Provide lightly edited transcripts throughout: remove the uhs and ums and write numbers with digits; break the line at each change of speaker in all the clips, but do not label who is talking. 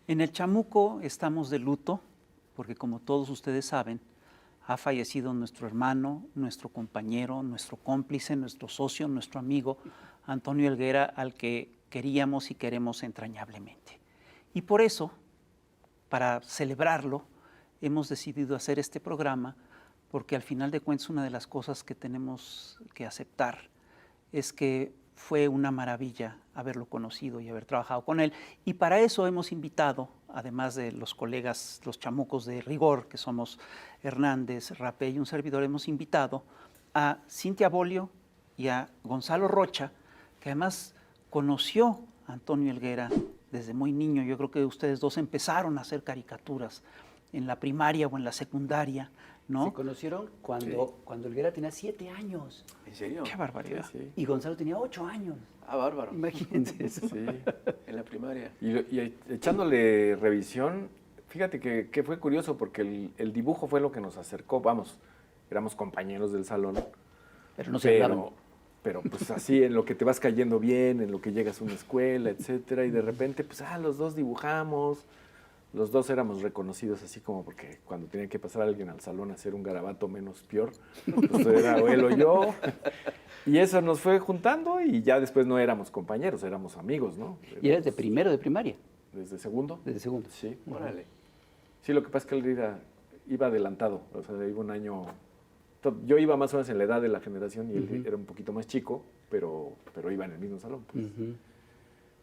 En el Chamuco estamos de luto porque, como todos ustedes saben, ha fallecido nuestro hermano, nuestro compañero, nuestro cómplice, nuestro socio, nuestro amigo, Antonio Helguera, al que queríamos y queremos entrañablemente. Y por eso, para celebrarlo, hemos decidido hacer este programa, porque al final de cuentas una de las cosas que tenemos que aceptar es que fue una maravilla haberlo conocido y haber trabajado con él. Y para eso hemos invitado, además de los colegas, los chamucos de rigor, que somos Hernández, Rapé y un servidor, hemos invitado a Cintia Bolio y a Gonzalo Rocha, que además conoció a Antonio Helguera desde muy niño. Yo creo que ustedes dos empezaron a hacer caricaturas en la primaria o en la secundaria, ¿no?
Se conocieron cuando Helguera tenía 7 años.
¿En serio?
¡Qué barbaridad!
Sí, sí.
Y Gonzalo tenía 8 años.
Ah, bárbaro.
Imagínense eso.
Sí, en la primaria.
Y echándole revisión, fíjate que fue curioso porque el dibujo fue lo que nos acercó, vamos, éramos compañeros del salón.
Pero no se hablaban.
Pero pues así, en lo que te vas cayendo bien, en lo que llegas a una escuela, etcétera, y de repente, pues, los dos dibujamos, los dos éramos reconocidos así como porque cuando tenía que pasar alguien al salón a hacer un garabato menos peor, pues era o él o yo. Y eso nos fue juntando y ya después no éramos compañeros, éramos amigos, ¿no?
¿Y eres de primero de primaria?
¿Desde segundo?
Desde segundo.
Sí.
Órale.
Sí, lo que pasa es que él iba adelantado, o sea, iba un año... Yo iba más o menos en la edad de la generación y él era un poquito más chico, pero iba en el mismo salón. Pues.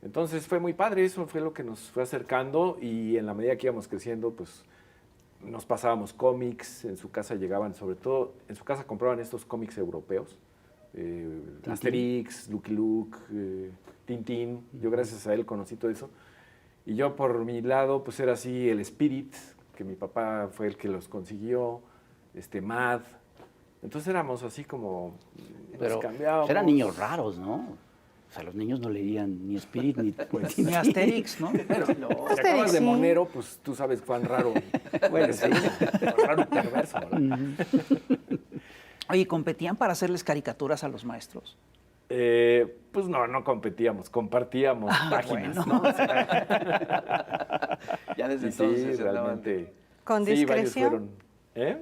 Entonces fue muy padre, eso fue lo que nos fue acercando y en la medida que íbamos creciendo, pues nos pasábamos cómics, en su casa llegaban, sobre todo, en su casa compraban estos cómics europeos, Asterix, Lucky Luke, Tintín, yo gracias a él conocí todo eso. Y yo por mi lado, pues era así el Spirit, que mi papá fue el que los consiguió, Mad. Entonces éramos así como,
Pero
cambiábamos.
eran niños raros, ¿no? O sea, los niños no leían ni Spirit ni, pues,
Ni Asterix, ¿no?
Bueno, si acabas de monero, pues tú sabes cuán raro. Bueno, sí, raro y perverso, ¿verdad?
Oye, ¿competían para hacerles caricaturas a los maestros?
Pues no competíamos, compartíamos páginas, ¿no? O sea,
Ya desde
y sí,
entonces
realmente.
¿Con
sí, varios
discreción?
fueron.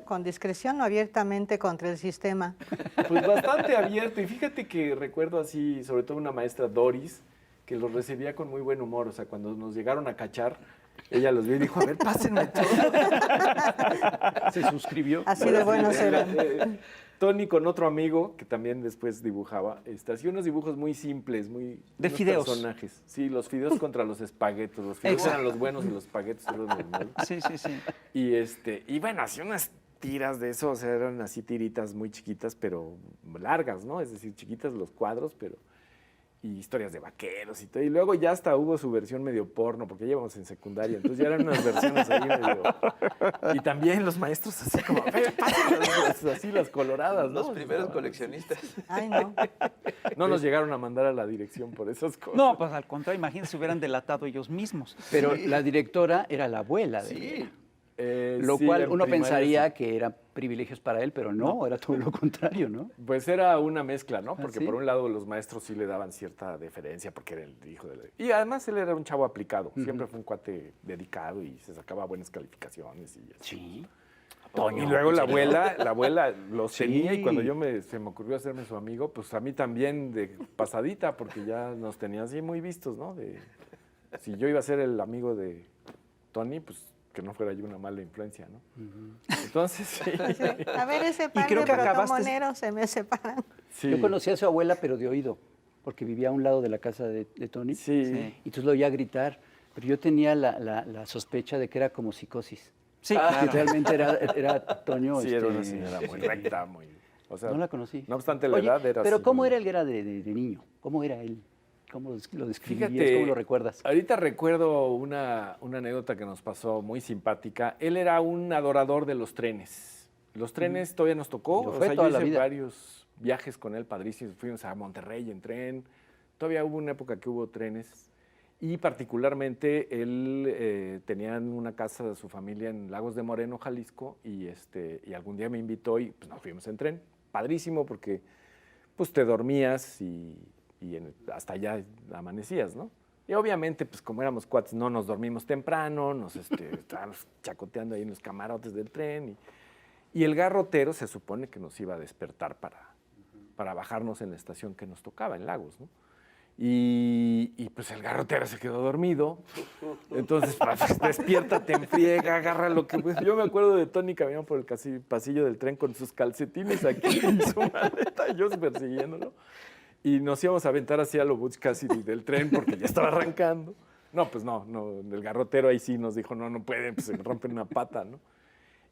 Con discreción o abiertamente contra el sistema.
Pues bastante abierto. Y fíjate que recuerdo así, sobre todo una maestra, Doris, que los recibía con muy buen humor. O sea, cuando nos llegaron a cachar, ella los vio y dijo, a ver, pásenme todo.
Se suscribió.
Así de buenos eran.
Tony con otro amigo, que también después dibujaba, hacía unos dibujos muy simples, muy...
De
unos
fideos.
personajes. Sí, los fideos contra los espaguetos. Los fideos
Exacto.
eran los buenos y los espaguetos eran los malos.
Sí, sí, sí.
Y bueno, hacía unas tiras de eso, o sea, eran así tiritas muy chiquitas, pero largas, ¿no? Es decir, chiquitas los cuadros, pero... Y historias de vaqueros y todo. Y luego ya hasta hubo su versión medio porno, porque ya íbamos en secundaria, entonces ya eran unas versiones ahí medio... Y también los maestros así como, así las coloradas, ¿no?
Los primeros coleccionistas.
Ay, no.
No nos llegaron a mandar a la dirección por esas cosas.
No, pues al contrario, imagínense, se hubieran delatado ellos mismos.
Pero la directora era la abuela de
Sí.
Helguera. Lo
Sí,
cual
en
uno
primaria,
pensaría
sí.
que eran privilegios para él, pero no, era todo lo contrario, ¿no?
Pues era una mezcla, ¿no? Porque
¿sí?
por un lado los maestros sí le daban cierta deferencia porque era el hijo de la... Y además él era un chavo aplicado, siempre fue un cuate dedicado y se sacaba buenas calificaciones y así.
Sí.
Y luego la abuela los
Sí.
tenía y cuando se me ocurrió hacerme su amigo, pues a mí también de pasadita, porque ya nos tenía así muy vistos, ¿no? Si yo iba a ser el amigo de Tony, pues que no fuera yo una mala influencia, ¿no? Entonces, sí.
A ver, ese par
creo
de
que acabaste-
protomoneros se me separan.
Sí.
Yo conocí a su abuela, pero de oído, porque vivía a un lado de la casa de Tony.
Sí.
Sí.
Y entonces lo oía gritar, pero yo tenía la sospecha de que era como psicosis.
Sí,
Que
claro.
realmente era Toño.
Sí, era una señora muy recta, muy... O sea,
No la conocí.
no obstante la
Oye,
edad era
pero
así
¿cómo
muy-
era Helguera de niño? ¿Cómo era él? ¿Cómo lo describirías?
Fíjate,
¿Cómo lo recuerdas?
Ahorita recuerdo una anécdota que nos pasó muy simpática. Él era un adorador de los trenes. Los trenes todavía nos tocó.
Y lo
O
fue
sea,
toda
yo
la
hice
vida.
varios viajes con él padrísimos. Fuimos a Monterrey en tren. Todavía hubo una época que hubo trenes. Y particularmente él tenía una casa de su familia en Lagos de Moreno, Jalisco. Y algún día me invitó y pues nos fuimos en tren. Padrísimo porque pues te dormías y hasta allá amanecías, ¿no? Y obviamente, pues como éramos cuates, no nos dormimos temprano, nos estábamos chacoteando ahí en los camarotes del tren. Y el garrotero se supone que nos iba a despertar para bajarnos en la estación que nos tocaba, en Lagos, ¿no? Y pues el garrotero se quedó dormido. Entonces, pues, despiértate en friega, agarra lo que... Pues, yo me acuerdo de Tony caminando por el pasillo del tren con sus calcetines aquí en su maleta, y yo persiguiéndolo. Y nos íbamos a aventar hacia lo Butch casi del tren porque ya estaba arrancando. No, pues no, el garrotero ahí sí nos dijo, no pueden, pues se rompen una pata, ¿no?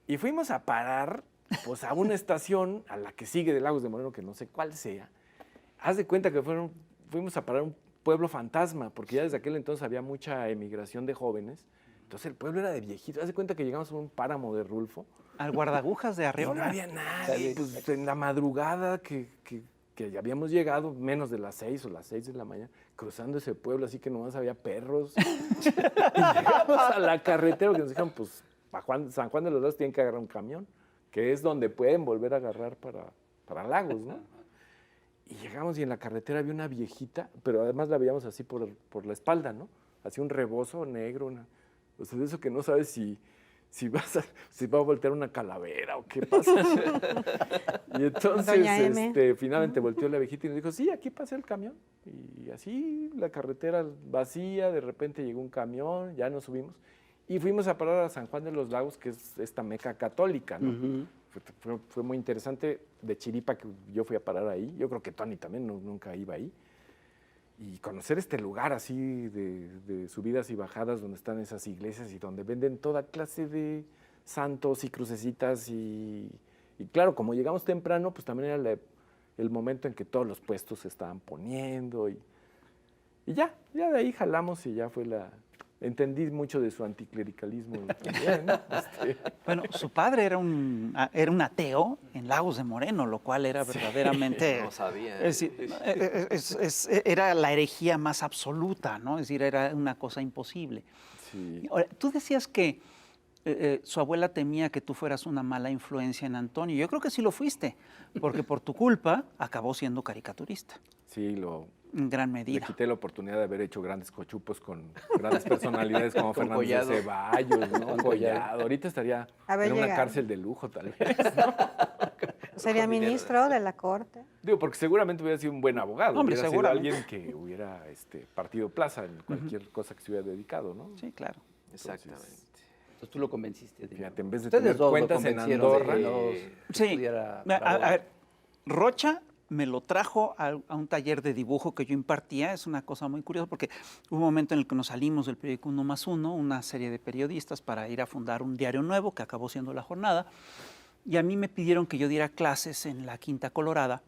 Y fuimos a parar, pues, a una estación a la que sigue de Lagos de Moreno, que no sé cuál sea. Haz de cuenta que fuimos a parar a un pueblo fantasma, porque ya desde aquel entonces había mucha emigración de jóvenes. Entonces el pueblo era de viejitos. Haz de cuenta que llegamos a un páramo de Rulfo.
Al guardagujas de
Y no
Arreola.
había nadie. Pues en la madrugada que ya habíamos llegado, menos de las 6 o las 6 de la mañana, cruzando ese pueblo, así que nomás había perros. Y llegamos a la carretera que nos dijeron, pues, San Juan de los Lagos tienen que agarrar un camión, que es donde pueden volver a agarrar para Lagos, ¿no? Y llegamos y en la carretera había una viejita, pero además la veíamos así por la espalda, ¿no? Así un rebozo negro, o sea, de eso que no sabes si va a voltear una calavera o qué pasa. Y entonces,
Doña M.
finalmente volteó la viejita y nos dijo, sí, aquí pasa el camión. Y así, la carretera vacía, de repente llegó un camión, ya nos subimos. Y fuimos a parar a San Juan de los Lagos, que es esta meca católica, ¿no? Fue muy interesante, de chiripa que yo fui a parar ahí. Yo creo que Tony también nunca iba ahí. Y conocer este lugar así de subidas y bajadas donde están esas iglesias y donde venden toda clase de santos y crucecitas. Y claro, como llegamos temprano, pues también era el momento en que todos los puestos se estaban poniendo. Y ya de ahí jalamos y ya fue entendí mucho de su anticlericalismo también, ¿no?
Bueno, su padre era un ateo en Lagos de Moreno, lo cual era verdaderamente...
No sabía.
Es decir, era la herejía más absoluta, ¿no? Es decir, era una cosa imposible.
Sí.
Ahora, tú decías que su abuela temía que tú fueras una mala influencia en Antonio. Yo creo que sí lo fuiste, porque por tu culpa acabó siendo caricaturista,
Sí,
en gran
le
medida.
quité la oportunidad de haber hecho grandes cochupos con grandes personalidades como
Con
Fernández
Collado.
de Ceballos, ¿no? Collado. Ahorita estaría
Haber
en una
llegado.
cárcel de lujo, tal vez.
¿Sería ministro de la Corte?
Digo, porque seguramente hubiera sido un buen abogado.
Hombre,
hubiera sido
seguramente.
alguien que hubiera partido plaza en cualquier cosa que se hubiera dedicado, ¿no?
Sí, claro.
Exactamente.
Entonces tú lo convenciste.
Fíjate, en vez de
Ustedes
tener
dos lo
cuentas en
convencieron de que
Andorra,
no
Sí.
estudiara
A
para
ver, Rocha me lo trajo a un taller de dibujo que yo impartía. Es una cosa muy curiosa porque hubo un momento en el que nos salimos del periódico 1+1, una serie de periodistas, para ir a fundar un diario nuevo que acabó siendo La Jornada. Y a mí me pidieron que yo diera clases en la Quinta Colorada.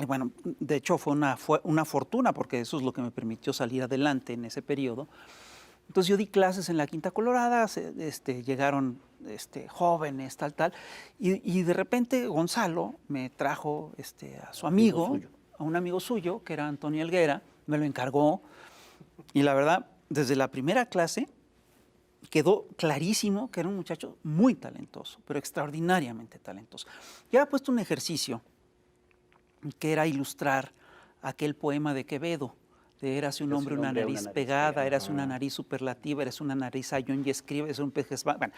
Y bueno, de hecho fue una fortuna porque eso es lo que me permitió salir adelante en ese periodo. Entonces yo di clases en la Quinta Colorada, llegaron jóvenes, tal, y de repente Gonzalo me trajo a su amigo, a un amigo suyo, que era Antonio Helguera, me lo encargó, y la verdad, desde la primera clase quedó clarísimo que era un muchacho muy talentoso, pero extraordinariamente talentoso. Y había puesto un ejercicio que era ilustrar aquel poema de Quevedo, de érase un hombre, una nariz pegada, érase una nariz superlativa, eres una nariz ayón y escribe, es un pez. Bueno,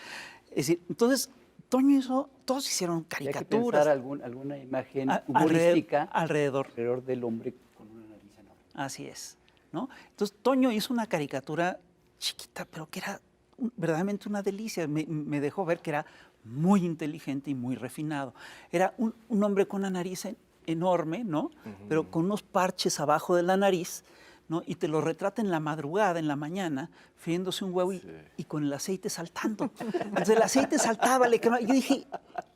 es decir, entonces, Toño hizo, todos hicieron
Y hay que
caricaturas.
pensar alguna imagen humorística
alrededor
del hombre con una nariz enorme.
Así es, ¿no? Entonces, Toño hizo una caricatura chiquita, pero que era verdaderamente una delicia. Me dejó ver que era muy inteligente y muy refinado. Era un hombre con una nariz enorme, ¿no? Pero con unos parches abajo de la nariz, ¿no? Y te lo retrata en la madrugada, en la mañana, friéndose un huevo y con el aceite saltando. Entonces el aceite saltaba, le quemaba. Yo dije,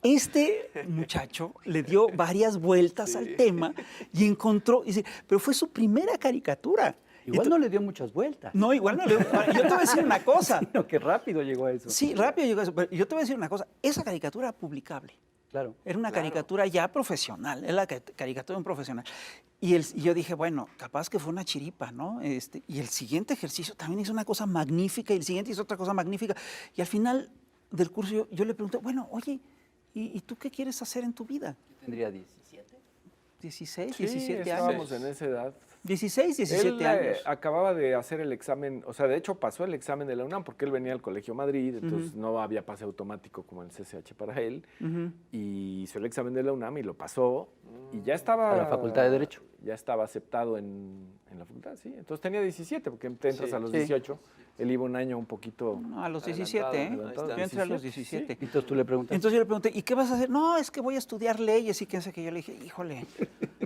este muchacho le dio varias vueltas al tema y encontró, pero fue su primera caricatura.
Igual no le dio muchas vueltas.
No, igual no le dio. Yo te voy a decir una cosa.
Sino que rápido llegó a eso.
Sí, rápido llegó a eso. Pero yo te voy a decir una cosa. Esa caricatura era publicable.
Claro.
Era una caricatura ya profesional, era la caricatura de un profesional. Y yo dije, bueno, capaz que fue una chiripa, ¿no? Y el siguiente ejercicio también hizo una cosa magnífica, y el siguiente hizo otra cosa magnífica. Y al final del curso yo le pregunté, bueno, oye, ¿y tú qué quieres hacer en tu vida?
Yo tendría 17.
16,
sí,
17 años.
estábamos en esa edad.
16, 17 años.
Acababa de hacer el examen, o sea, de hecho pasó el examen de la UNAM porque él venía al Colegio Madrid, entonces no había pase automático como el CCH para él, y hizo el examen de la UNAM y lo pasó, y ya estaba...
A la Facultad de Derecho.
Ya estaba aceptado en la facultad, sí. Entonces tenía 17, porque te entras
Sí.
a los
Sí.
18, él iba un año un poquito...
No, a los
Adelantado,
17, ¿eh?
adelantado.
Yo entré a los
17,
17.
Entonces tú le preguntas.
Entonces yo le pregunté, ¿y qué vas a hacer? No, es que voy a estudiar leyes y quién sé qué. Yo le dije, híjole,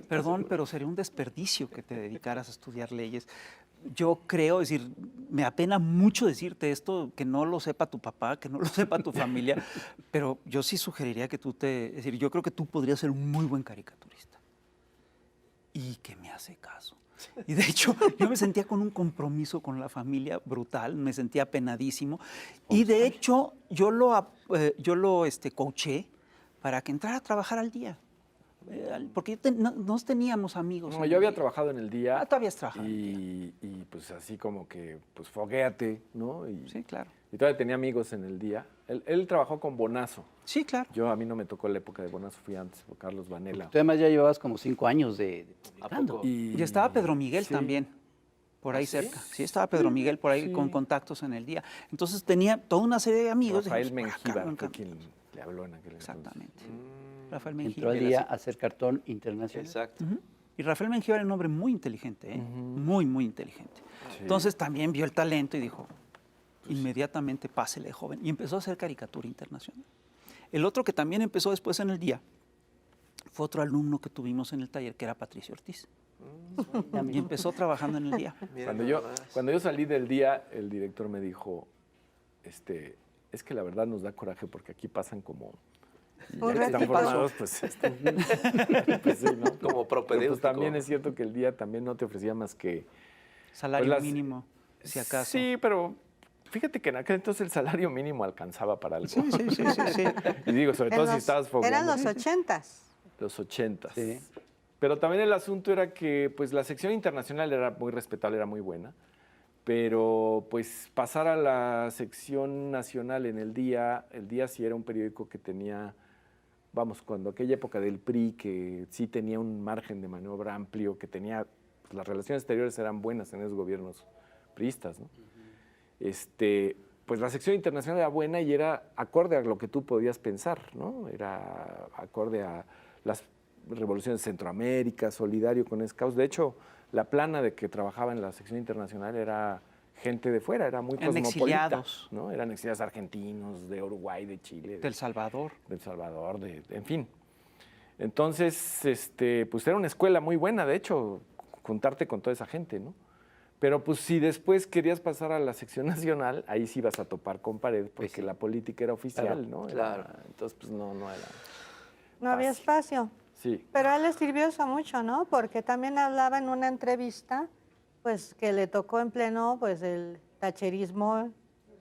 perdón, pero sería un desperdicio que te dedicaras a estudiar leyes. Yo creo, es decir, me apena mucho decirte esto, que no lo sepa tu papá, que no lo sepa tu familia, pero yo sí sugeriría que es decir, yo creo que tú podrías ser un muy buen caricaturista. Y que me hace caso. Y de hecho, yo me sentía con un compromiso con la familia brutal, me sentía apenadísimo. Y de hecho, yo lo coaché para que entrara a trabajar al día. Porque nos teníamos amigos.
No,
en
yo
el
había
día.
trabajado en el día.
Ah, tú habías trabajado.
Y pues así como que, pues foguéate, ¿no?
Sí, claro.
Y todavía tenía amigos en el día. Él trabajó con Bonazo.
Sí, claro.
A mí no me tocó la época de Bonazo, fui antes, por Carlos Vanela.
Tú además ya llevabas como 5 años de publicando.
poco?
Y estaba Pedro Miguel
sí.
también, por ahí
¿Ah, sí?
cerca. Sí, estaba Pedro Miguel por ahí
sí.
con contactos en el día. Entonces tenía toda una serie de amigos.
Rafael
Dijimos, "Ah,
Mengíbar
cabrón,
fue quien le habló en aquel entonces.
Exactamente.
Mm,
Rafael
Entró al
Mengíbar.
día a hacer cartón internacional.
Exacto.
Ujú. Y Rafael Mengíbar era un hombre muy inteligente, ¿eh? Muy, muy inteligente.
Sí.
Entonces también vio el talento y dijo, inmediatamente pásele, joven. Y empezó a hacer caricatura internacional. El otro que también empezó después en el día fue otro alumno que tuvimos en el taller, que era Patricio Ortiz. Y empezó trabajando en el día.
Mira
Cuando
nomás.
yo salí del día, el director me dijo, es que la verdad nos da coraje porque aquí pasan como... y
Un
ya que están
ratito.
formados, pues, pues sí, ¿no?
Como
Pero,
propedéutico.
pues también es cierto que el día también no te ofrecía más que...
Salario
Pues las-
mínimo, si acaso.
Sí, pero fíjate que en aquel entonces el salario mínimo alcanzaba para algo.
Sí.
Y digo, sobre todo si estabas fogueando.
Eran los 80s.
Los 80.
Sí.
Pero también el asunto era que pues la sección internacional era muy respetable, era muy buena, pero pues pasar a la sección nacional en el día sí era un periódico que tenía, vamos, cuando aquella época del PRI, que sí tenía un margen de maniobra amplio, que tenía, pues, las relaciones exteriores eran buenas en esos gobiernos priistas, ¿no? Pues la sección internacional era buena y era acorde a lo que tú podías pensar, ¿no? Era acorde a las revoluciones de Centroamérica, solidario con Scouts. De hecho, la plana de que trabajaba en la sección internacional era gente de fuera, era muy
Eran
cosmopolita,
exiliados.
¿no? Eran exiliados argentinos, de Uruguay, de Chile,
Del Salvador.
de El Salvador, en fin. Entonces, pues era una escuela muy buena, de hecho, juntarte con toda esa gente, ¿no? Pero pues si después querías pasar a la sección nacional, ahí sí ibas a topar con pared, porque la política era oficial,
Claro,
¿no?
claro.
Entonces, pues no era...
No había
Fácil.
espacio.
Sí.
Pero a él le sirvió eso mucho, ¿no? Porque también hablaba en una entrevista, pues que le tocó en pleno, pues el tacherismo,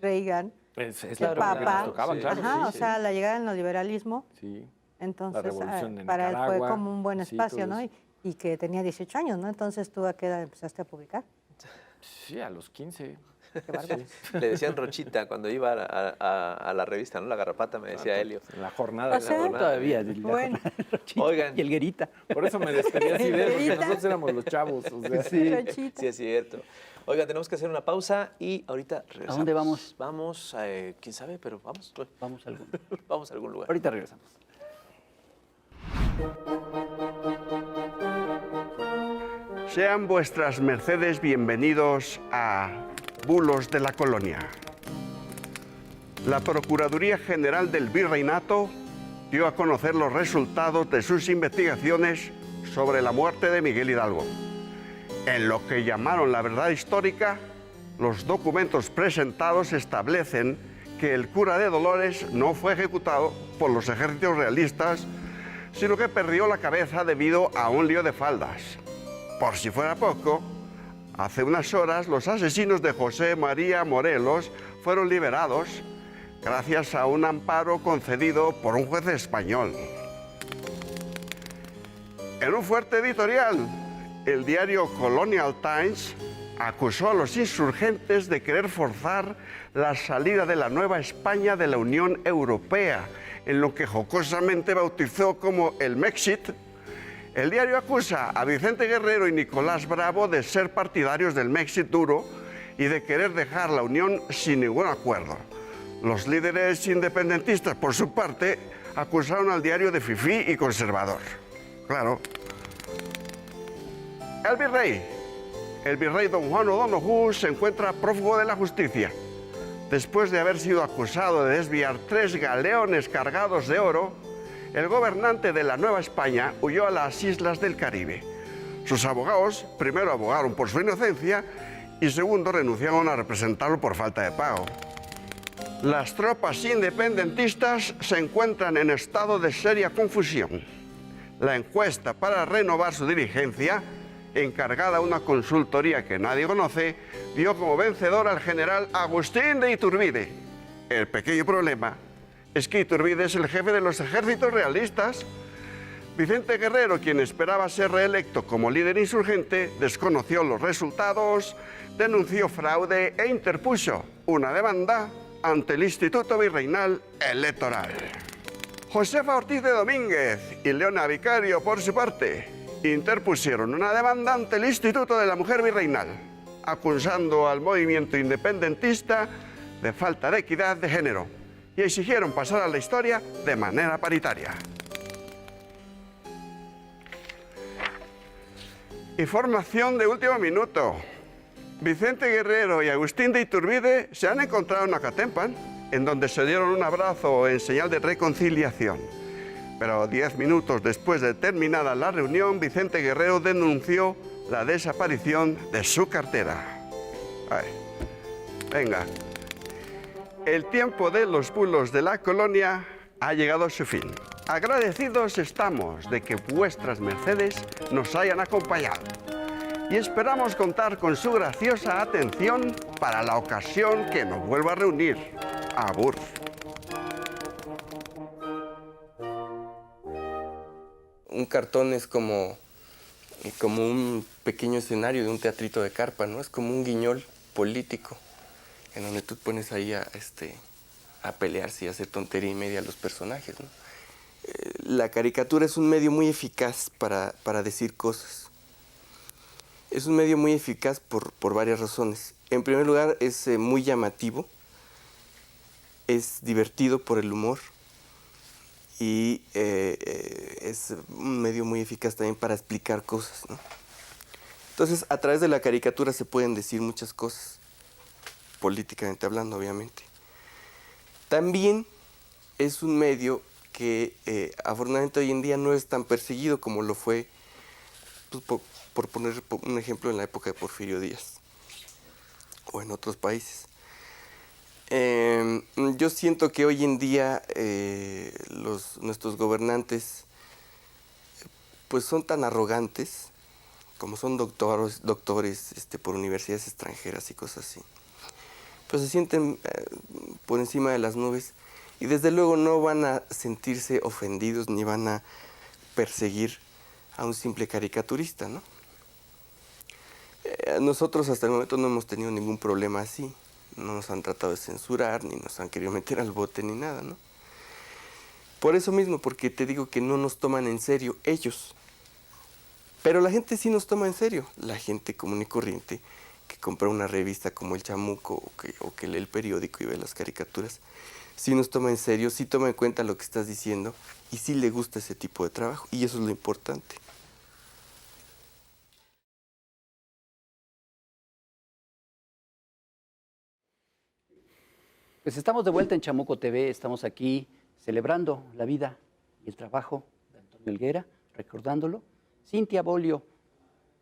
Reagan,
Es
el
la época que nos
Papa.
tocaba,
Sí.
claro.
Ajá,
sí,
o sea, la llegada del neoliberalismo.
sí.
Entonces,
revolución de
para él fue
Nicaragua,
como un buen
sí,
espacio,
todo
¿no?
eso.
Y que tenía 18 años, ¿no? Entonces, ¿tú a qué edad empezaste a publicar?
Sí, a los 15.
Qué bárbaro.
Le decían Rochita cuando iba a la revista, ¿no? La Garrapata, me decía Helio.
En la jornada.
O sea,
de la
Todavía.
Bueno.
Oigan.
Y el Guerita.
Por eso me despedí así de él, porque
Ahorita.
nosotros éramos los chavos. O sea.
Rochita.
Sí, es cierto. Oigan, tenemos que hacer una pausa y ahorita regresamos.
¿A dónde vamos?
Vamos, quién sabe, pero vamos.
Vamos a algún.
Vamos a algún lugar.
Ahorita regresamos.
Sean vuestras mercedes bienvenidos a Bulos de la Colonia. La Procuraduría General del Virreinato dio a conocer los resultados de sus investigaciones sobre la muerte de Miguel Hidalgo. En lo que llamaron la verdad histórica, los documentos presentados establecen que el cura de Dolores no fue ejecutado por los ejércitos realistas, sino que perdió la cabeza debido a un lío de faldas. Por si fuera poco, hace unas horas los asesinos de José María Morelos fueron liberados gracias a un amparo concedido por un juez español. En un fuerte editorial, el diario Colonial Times acusó a los insurgentes de querer forzar la salida de la Nueva España de la Unión Europea, en lo que jocosamente bautizó como el Mexit, El diario acusa a Vicente Guerrero y Nicolás Bravo de ser partidarios del México duro y de querer dejar la Unión sin ningún acuerdo. Los líderes independentistas, por su parte, acusaron al diario de fifí y conservador. Claro. El virrey don Juan O'Donoghue se encuentra prófugo de la justicia. Después de haber sido acusado de desviar 3 galeones cargados de oro, el gobernante de la Nueva España huyó a las islas del Caribe. Sus abogados primero abogaron por su inocencia y segundo renunciaron a representarlo por falta de pago. Las tropas independentistas se encuentran en estado de seria confusión. La encuesta para renovar su dirigencia, encargada a una consultoría que nadie conoce, dio como vencedor al general Agustín de Iturbide. El pequeño problema es que Iturbide es el jefe de los ejércitos realistas. Vicente Guerrero, quien esperaba ser reelecto como líder insurgente, desconoció los resultados, denunció fraude e interpuso una demanda ante el Instituto Virreinal Electoral. Josefa Ortiz de Domínguez y Leona Vicario, por su parte, interpusieron una demanda ante el Instituto de la Mujer Virreinal, acusando al movimiento independentista de falta de equidad de género y exigieron pasar a la historia de manera paritaria. Información de último minuto. Vicente Guerrero y Agustín de Iturbide se han encontrado en Acatempan, en donde se dieron un abrazo en señal de reconciliación. Pero 10 minutos después de terminada la reunión, Vicente Guerrero denunció la desaparición de su cartera. Ay, venga. El tiempo de los bulos de la colonia ha llegado a su fin. Agradecidos estamos de que vuestras mercedes nos hayan acompañado y esperamos contar con su graciosa atención para la ocasión que nos vuelva a reunir. Abur.
Un cartón es como un pequeño escenario de un teatrito de carpa, ¿no? Es como un guiñol político en donde tú pones ahí a pelearse y a hacer tontería y media a los personajes, ¿no? La caricatura es un medio muy eficaz para decir cosas. Es un medio muy eficaz por varias razones. En primer lugar, es muy llamativo, es divertido por el humor y es un medio muy eficaz también para explicar cosas, ¿no? Entonces, a través de la caricatura se pueden decir muchas cosas, políticamente hablando, obviamente. También es un medio que afortunadamente hoy en día no es tan perseguido como lo fue, pues, por poner un ejemplo, en la época de Porfirio Díaz o en otros países. Yo siento que hoy en día nuestros gobernantes pues son tan arrogantes, como son doctores por universidades extranjeras y cosas así, pues se sienten por encima de las nubes y desde luego no van a sentirse ofendidos ni van a perseguir a un simple caricaturista, ¿no? Nosotros hasta el momento no hemos tenido ningún problema así. No nos han tratado de censurar, ni nos han querido meter al bote, ni nada, ¿no? Por eso mismo, porque te digo que no nos toman en serio ellos. Pero la gente sí nos toma en serio. La gente común y corriente que compra una revista como El Chamuco o que lee el periódico y ve las caricaturas, sí nos toma en serio, sí toma en cuenta lo que estás diciendo y sí le gusta ese tipo de trabajo. Y eso es lo importante.
Pues estamos de vuelta en Chamuco TV, estamos aquí celebrando la vida y el trabajo de Antonio Helguera, recordándolo. Cintia Bolio,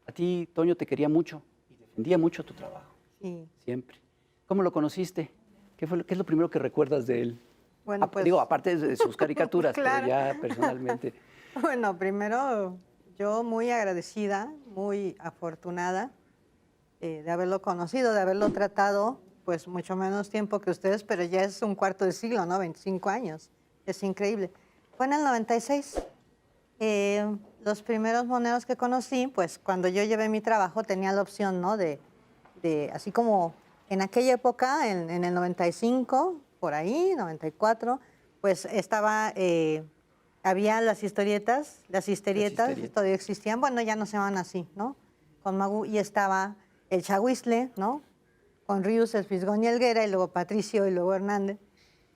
a ti, Toño, te quería mucho y defendía mucho tu trabajo.
Sí.
Siempre. ¿Cómo lo conociste? ¿Qué es lo primero que recuerdas de él?
Bueno, pues,
Digo, aparte de sus caricaturas,
claro.
pero ya personalmente.
Bueno, primero, yo muy agradecida, muy afortunada de haberlo conocido, de haberlo tratado, pues mucho menos tiempo que ustedes, pero ya es un cuarto de siglo, ¿no? 25 años. Es increíble. Fue en el 96. Los primeros moneros que conocí, pues cuando yo llevé mi trabajo tenía la opción, ¿no? De así como en aquella época, en el 95, por ahí, 94, pues estaba había las histerietas,
Las histerietas.
todavía existían, bueno, ya no se llaman así, ¿no? Con Magu, y estaba el Chahuizle, ¿no? Con Ríos, el Fisgón y Helguera, y luego Patricio, y luego Hernández.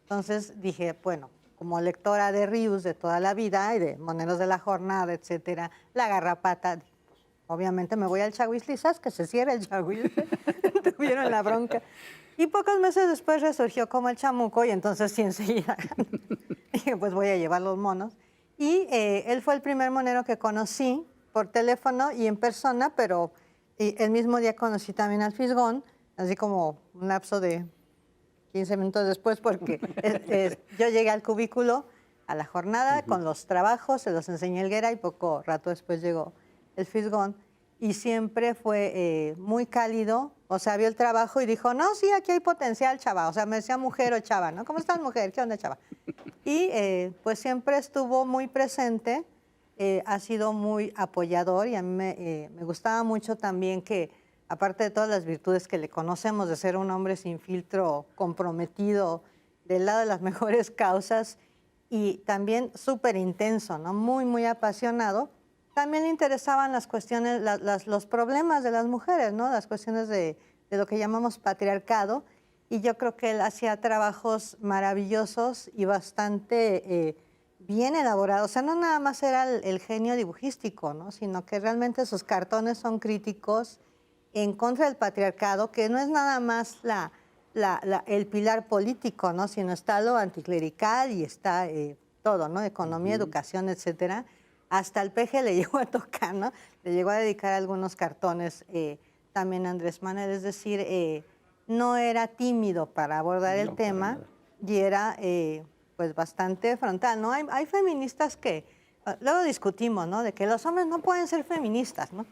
Entonces dije, bueno, como lectora de Ríos de toda la vida, y de Moneros de la Jornada, etcétera, La Garrapata, obviamente me voy al Chahuizle, y ¿sabes que se cierra el Chahuizle? Tuvieron la bronca. Y pocos meses después resurgió como el Chamuco, y entonces sí, enseguida dije, pues voy a llevar los monos. Y él fue el primer monero que conocí por teléfono y en persona, pero el mismo día conocí también al Fisgón, así como un lapso de 15 minutos después, porque yo llegué al cubículo, a la jornada, con los trabajos, se los enseñé Helguera, y poco rato después llegó el Fisgón, y siempre fue muy cálido, o sea, vio el trabajo y dijo, no, sí, aquí hay potencial, chava, o sea, me decía mujer o chava, ¿no? ¿Cómo estás, mujer? ¿Qué onda, chava? Y pues siempre estuvo muy presente, ha sido muy apoyador, y a mí me gustaba mucho también que, aparte de todas las virtudes que le conocemos, de ser un hombre sin filtro, comprometido, del lado de las mejores causas, y también súper intenso, ¿no? Muy, muy apasionado. También le interesaban las cuestiones, los problemas de las mujeres, ¿no? Las cuestiones de lo que llamamos patriarcado, y yo creo que él hacía trabajos maravillosos y bastante bien elaborados. O sea, no nada más era el genio dibujístico, ¿no? Sino que realmente sus cartones son críticos en contra del patriarcado, que no es nada más el pilar político, ¿no? Sino está lo anticlerical y está todo, ¿no? Economía, educación, etcétera. Hasta el peje le llegó a tocar, ¿no? Le llegó a dedicar algunos cartones también a Andrés Manuel. Es decir, no era tímido para abordar el tema y era pues bastante frontal, ¿no? Hay feministas que, luego discutimos, ¿no? De que los hombres no pueden ser feministas, ¿no?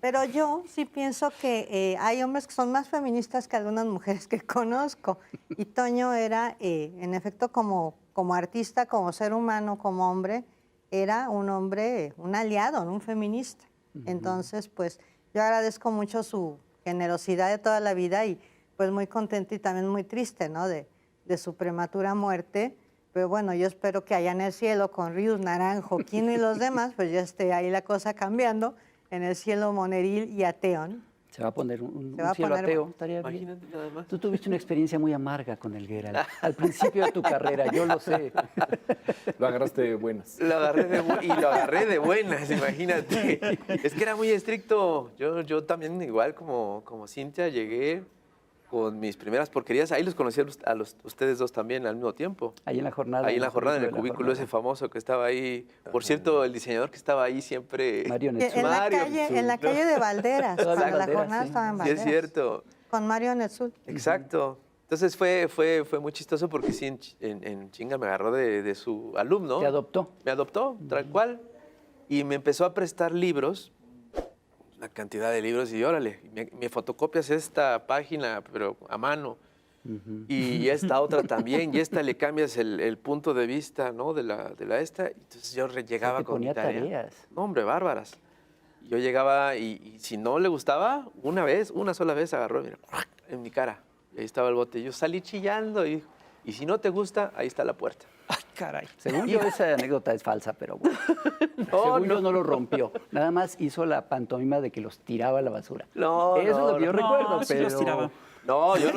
Pero yo sí pienso que hay hombres que son más feministas que algunas mujeres que conozco. Y Toño era, en efecto, como artista, como ser humano, como hombre, era un hombre, un aliado, un feminista. Entonces, pues, yo agradezco mucho su generosidad de toda la vida y pues muy contenta y también muy triste, ¿no? De su prematura muerte. Pero bueno, yo espero que allá en el cielo, con Ríos, Naranjo, Quino y los demás, pues ya esté ahí la cosa cambiando, en el cielo moneril y ateo, ¿no?
Se va a poner un
Se va a
cielo
poner-
ateo, estaría bien.
Imagínate nada más.
Tú tuviste una experiencia muy amarga con Helguera al principio de tu carrera, yo lo sé.
Lo agarraste de buenas.
Lo agarré y lo agarré de buenas, imagínate. Es que era muy estricto. Yo también, igual como Cintia, llegué con mis primeras porquerías. Ahí los conocí a ustedes dos también al mismo tiempo.
Ahí en la jornada.
Ahí en la jornada, en el
de la
cubículo ese
jornada.
famoso que estaba ahí. Por cierto, el diseñador que estaba ahí siempre...
Mario
En
Netsul.
la
Mario,
calle, en la
¿no?
calle de Valderas,
Todavía
cuando la
Valderas,
jornada
sí.
estaba en
Sí,
Valderas.
es cierto.
Con Mario Netsul.
Exacto. Entonces fue muy chistoso porque sí, en chinga me agarró de su alumno.
Te adoptó.
Me adoptó, tal cual. Y me empezó a prestar libros, una cantidad de libros, y órale, me fotocopias esta página, pero a mano. Y esta otra también, y esta le cambias el punto de vista, ¿no? de la esta. Entonces yo llegaba
te
con mi
ponía
tarea.
tareas.
No, hombre, bárbaras. Yo llegaba y si no le gustaba, una sola vez agarró, mira, en mi cara. Y ahí estaba el bote. Yo salí chillando y si no te gusta, ahí está la puerta.
Ay, caray.
Según yo, esa anécdota es falsa, pero bueno. Según yo, no lo rompió. Nada más hizo la pantomima de que los tiraba a la basura.
No,
Eso es lo que yo
no,
recuerdo,
sí
pero...
los tiraba.
No, yo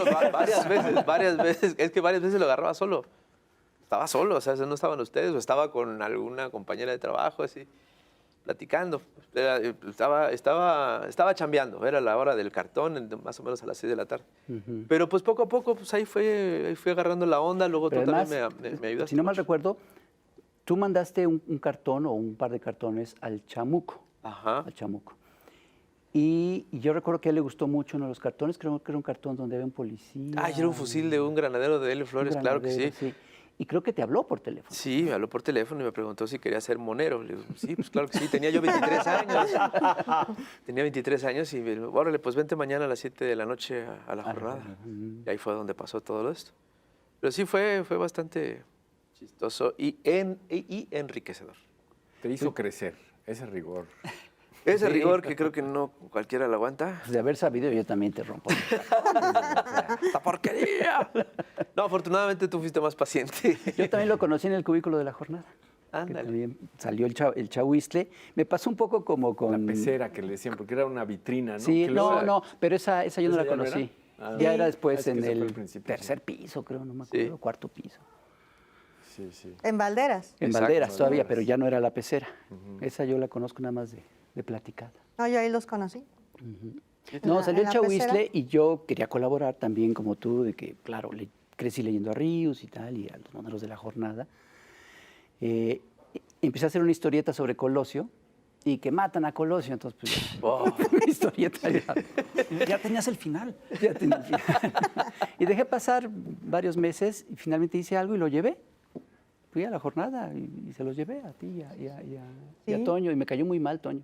varias veces, es que varias veces lo agarraba solo. Estaba solo, o sea, no estaban ustedes, o estaba con alguna compañera de trabajo, así, platicando. Estaba chambeando, era la hora del cartón, más o menos a las 6 de la tarde. Pero pues poco a poco, pues ahí fui agarrando la onda, luego
Pero
tú
además,
también me ayudaste.
si no mal
mucho.
recuerdo, tú mandaste un cartón o un par de cartones al Chamuco.
Ajá.
Al Chamuco. Y yo recuerdo que a él le gustó mucho uno de los cartones, creo que era un cartón donde había un policía.
Ah, y era un fusil de un granadero de L. Flores,
un
claro que
granadero,
sí.
Y creo que te habló por teléfono.
Sí, me habló por teléfono y me preguntó si quería ser monero. Le digo, sí, pues claro que sí. Tenía yo 23 años. Tenía 23 años y me dijo, órale, pues vente mañana a las 7 de la noche a la jornada. Y ahí fue donde pasó todo esto. Pero sí fue bastante chistoso y enriquecedor.
Te hizo crecer ese rigor.
Ese
Sí.
rigor que creo que no cualquiera lo aguanta.
Pues de haber sabido, yo también te rompo.
¡Esta porquería! No, afortunadamente tú fuiste más paciente.
Yo también lo conocí en el cubículo de la jornada. que
Ándale.
también salió el chahuiztle. Me pasó un poco como con...
La pecera que le decían, porque era una vitrina, ¿no?
Sí,
Que luego-
no, pero esa yo no
¿Esa
la
ya no
conocí.
era? Ah.
Ya era
Ah,
después
es que
en
ese fue
el
el principio,
tercer piso, creo, no me acuerdo, cuarto piso.
Sí, sí.
En Valderas.
En
Exacto,
Valderas todavía,
Valderas.
pero ya no era la pecera. Esa yo la conozco nada más de platicada.
No, yo ahí los conocí.
No,
la-
salió
en
el
la pecera.
chahuizle y yo quería colaborar también como tú, de que, claro, crecí leyendo a Ríos y tal, y a los moneros de la jornada. Empecé a hacer una historieta sobre Colosio y que matan a Colosio, entonces pues una historieta
Ya tenías el final.
ya tenía el final. Y dejé pasar varios meses y finalmente hice algo y lo llevé. Fui a la jornada y se los llevé a ti y a
¿Sí?
Toño, y me cayó muy mal Toño.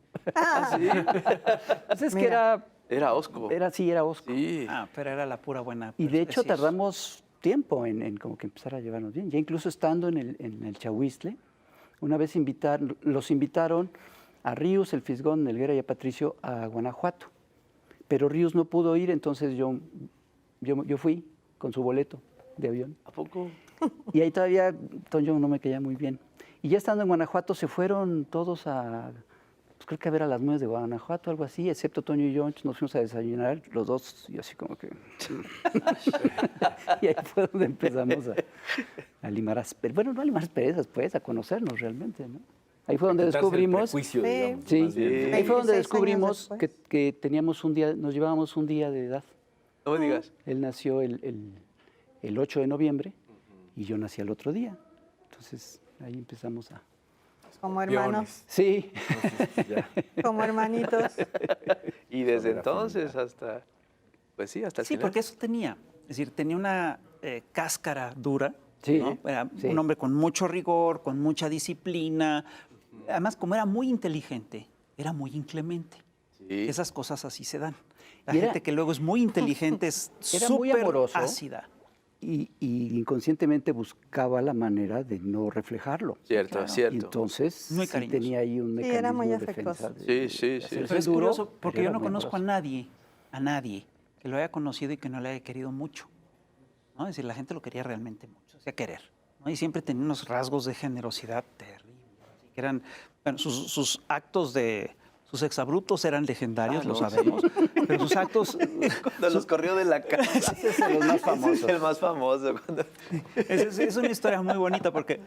Pues es que
Mira.
Era Osco.
era Osco.
Sí.
Ah, pero era la pura buena.
Y de hecho
sí,
tardamos tiempo en como que empezar a llevarnos bien. Ya incluso estando en el chahuizle, una vez los invitaron a Ríos, el Fisgón, Helguera y a Patricio a Guanajuato. Pero Ríos no pudo ir, entonces yo fui con su boleto de avión.
¿A poco?
Y ahí todavía Toño no me caía muy bien. Y ya estando en Guanajuato se fueron todos pues creo que a ver a las nueces de Guanajuato, algo así, excepto Toño y yo, nos fuimos a desayunar, los dos, y así como que... y ahí fue donde empezamos a limar asperezas. Bueno, no a limar asperezas, pues, a conocernos realmente, ¿no? Ahí fue donde
Quitarse el
descubrimos...
prejuicio,
Sí.
digamos,
Sí,
más bien.
ahí fue donde
26 años
descubrimos
después.
que teníamos un día, nos llevábamos un día de edad.
No me digas.
Él nació el 8 de noviembre y yo nací al otro día. Entonces ahí empezamos a...
Como hermanos,
Sí,
Entonces, ya.
como hermanitos.
Y desde
Sobre la
entonces hasta, pues sí, hasta el
Sí,
final.
porque eso tenía. Es decir, tenía una cáscara dura.
Sí,
¿no? Era
sí.
un hombre con mucho rigor, con mucha disciplina. Además, como era muy inteligente, era muy inclemente.
Sí.
Esas cosas así se dan. La
Y era-
gente que luego es muy inteligente es
Era muy
súper
amoroso.
ácida.
y inconscientemente buscaba la manera de no reflejarlo.
Cierto,
Claro.
cierto.
Y entonces
Muy
sí
cariñoso.
tenía ahí un
Sí,
mecanismo
era muy
de
afectuoso.
defensa.
Sí, sí,
de
sí.
hacerse
Pero es
duro,
curioso porque
pero
yo
era
no
muy
conozco a
amoroso.
nadie que lo haya conocido y que no le haya querido mucho. ¿no? Es decir, la gente lo quería realmente mucho, hacía querer. ¿no? Y siempre tenía unos rasgos de generosidad terribles. Así que eran, bueno, sus actos de... Sus exabruptos eran legendarios, lo sabemos, pero sus actos...
Cuando los corrió de la casa.
Ese es de los más
Ese es
famosos.
el más famoso.
Es una historia muy bonita porque...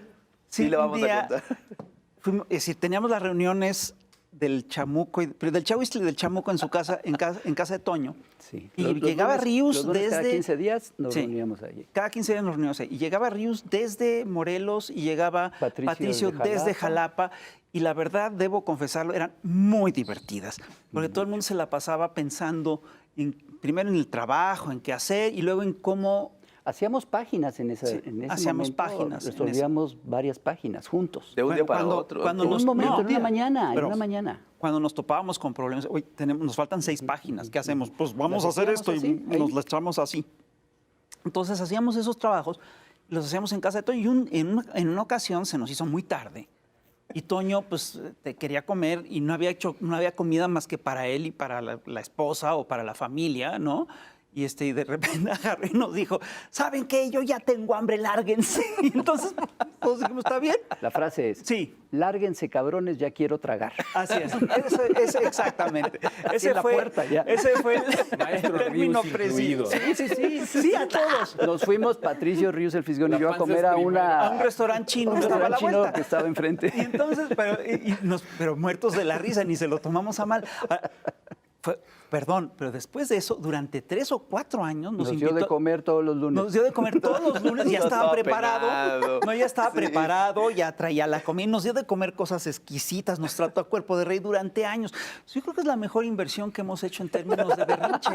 Sí, le
un
vamos a
día
contar.
es decir, teníamos las reuniones del chamuco, pero del chahuiztle y del chamuco en su casa, en casa de Toño.
Sí.
Y
Los
llegaba
lunes-
Ríos
los lunes Cada
desde-
15 días nos
Sí.
reuníamos ahí.
Cada 15 días nos reuníamos ahí. Y llegaba Ríos desde Morelos y llegaba
Patricio
desde
desde
Jalapa. Y la verdad, debo confesarlo, eran muy divertidas. Porque todo el mundo se la pasaba pensando primero en el trabajo, en qué hacer y luego en cómo...
Hacíamos páginas en,
Sí,
en ese
hacíamos
momento.
páginas en
Resolvíamos varias páginas juntos.
De un día para
Cuando-
otro.
cuando
En
nos-
un momento,
no,
en una mañana,
pero-
en una mañana.
Cuando nos topábamos con problemas, hoy nos faltan 6 páginas, ¿qué hacemos? Pues vamos a
Las
hacer
hacíamos
esto y
así,
nos
ahí.
las echamos así. Entonces hacíamos esos trabajos, los hacíamos en casa de Toño y en una ocasión se nos hizo muy tarde y Toño pues te quería comer y no había comida más que para él y para la esposa o para la familia, ¿no? Y de repente agarró y nos dijo, ¿saben qué? Yo ya tengo hambre, lárguense. Y entonces todos dijimos, ¿está bien?
La frase es,
Sí.
lárguense cabrones, ya quiero tragar.
Así es, eso exactamente.
Así en la puerta, ya.
Ese fue el
Maestro
término
Rius
preciso.
incluido.
Sí, a todos.
Nos fuimos, Patricio, Ríos, el Fisgón y
La
yo, a
panza
comer
es
a
primero.
A un restaurante chino
un
que estaba a la
restaurante chino
vuelta.
que estaba enfrente.
Y entonces, pero muertos de la risa, ni se lo tomamos a mal. Perdón, pero después de eso, durante 3 o 4 años nos
Nos dio de comer todos los lunes.
Nos dio de comer todos los lunes, ya
No
estaba
estaba
preparado.
penado.
No, ya estaba
Sí.
preparado, ya traía la comida. Nos dio de comer cosas exquisitas, nos trató a cuerpo de rey durante años. Yo creo que es la mejor inversión que hemos hecho en términos de berrinche,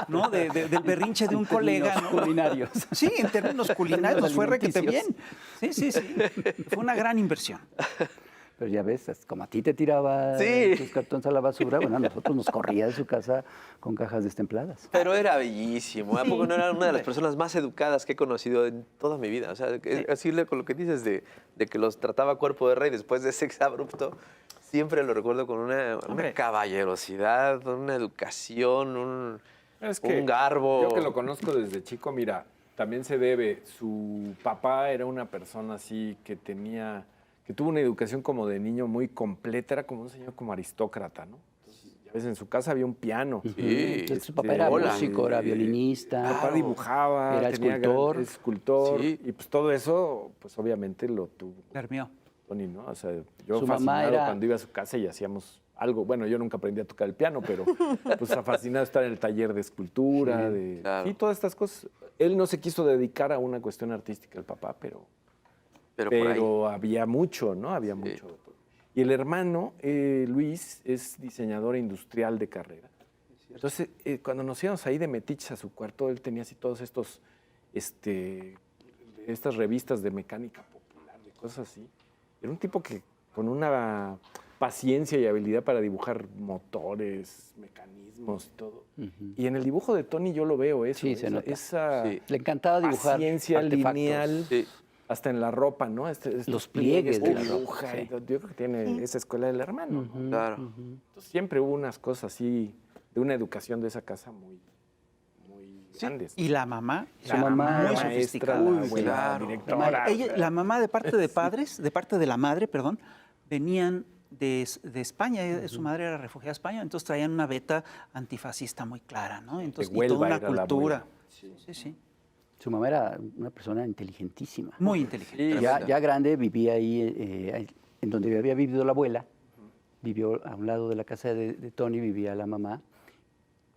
¿no? Del berrinche de un colega, ¿no?
Culinarios.
Sí, en términos culinarios nos fue requete bien.
alimenticios.
Sí. Fue una gran inversión.
Pero ya ves, como a ti te tiraba
Sí.
tus cartones a la basura, bueno, a nosotros nos corría de su casa con cajas destempladas.
Pero era bellísimo. ¿A poco no era una de las personas más educadas que he conocido en toda mi vida? O sea, así con lo que dices de que los trataba cuerpo de rey después de ese exabrupto, siempre lo recuerdo con una
Hombre.
caballerosidad, una educación,
Es que
un garbo.
Yo que lo conozco desde chico, mira, también se debe. Su papá era una persona así que tenía que tuvo una educación como de niño muy completa, era como un señor como aristócrata, ¿no? Entonces, ya ves, en su casa había un piano.
Entonces, su papá era músico, era violinista.
Su papá dibujaba,
era
escultor.
Sí.
Y pues todo eso, pues obviamente lo tuvo
Permeó.
Tony, ¿no? O sea, yo
Su mamá
fascinado
era-
cuando iba a su casa y hacíamos algo. Bueno, yo nunca aprendí a tocar el piano, pero pues fascinado estar en el taller de escultura,
claro.
y todas estas cosas. Él no se quiso dedicar a una cuestión artística, el papá,
Pero por ahí.
había mucho, ¿no? Había mucho. Y el hermano, Luis, es diseñador industrial de carrera. Entonces, cuando nos íbamos ahí de metiches a su cuarto, él tenía así todos estos, estas revistas de mecánica popular, de cosas así. Era un tipo que con una paciencia y habilidad para dibujar motores, mecanismos, todo. Y en el dibujo de Tony yo lo veo eso.
Sí, se nota.
Esa
Sí.
Le encantaba dibujar
paciencia
artefactos.
lineal.
Sí.
Hasta en la ropa, ¿no? Estos
Los pliegues de la
dibuja
ropa,
y
sí.
todo. Yo creo que tiene esa escuela del hermano, ¿no?
Claro.
Entonces, siempre hubo unas cosas así, de una educación de esa casa muy grandes.
Y la mamá,
Su mamá
muy
era
maestra,
sofisticada.
la
Uy,
abuela,
claro.
directora.
La mamá de parte de padres, de parte de la madre, perdón, venían de España. Su madre era refugiada a España, entonces traían una beta antifascista muy clara, ¿no? Entonces, y
Huelva
toda una
era la
cultura.
abuela.
Sí.
Su mamá era una persona inteligentísima.
Muy inteligente.
Ya grande vivía ahí, en donde había vivido la abuela. Vivió a un lado de la casa de Tony, vivía la mamá.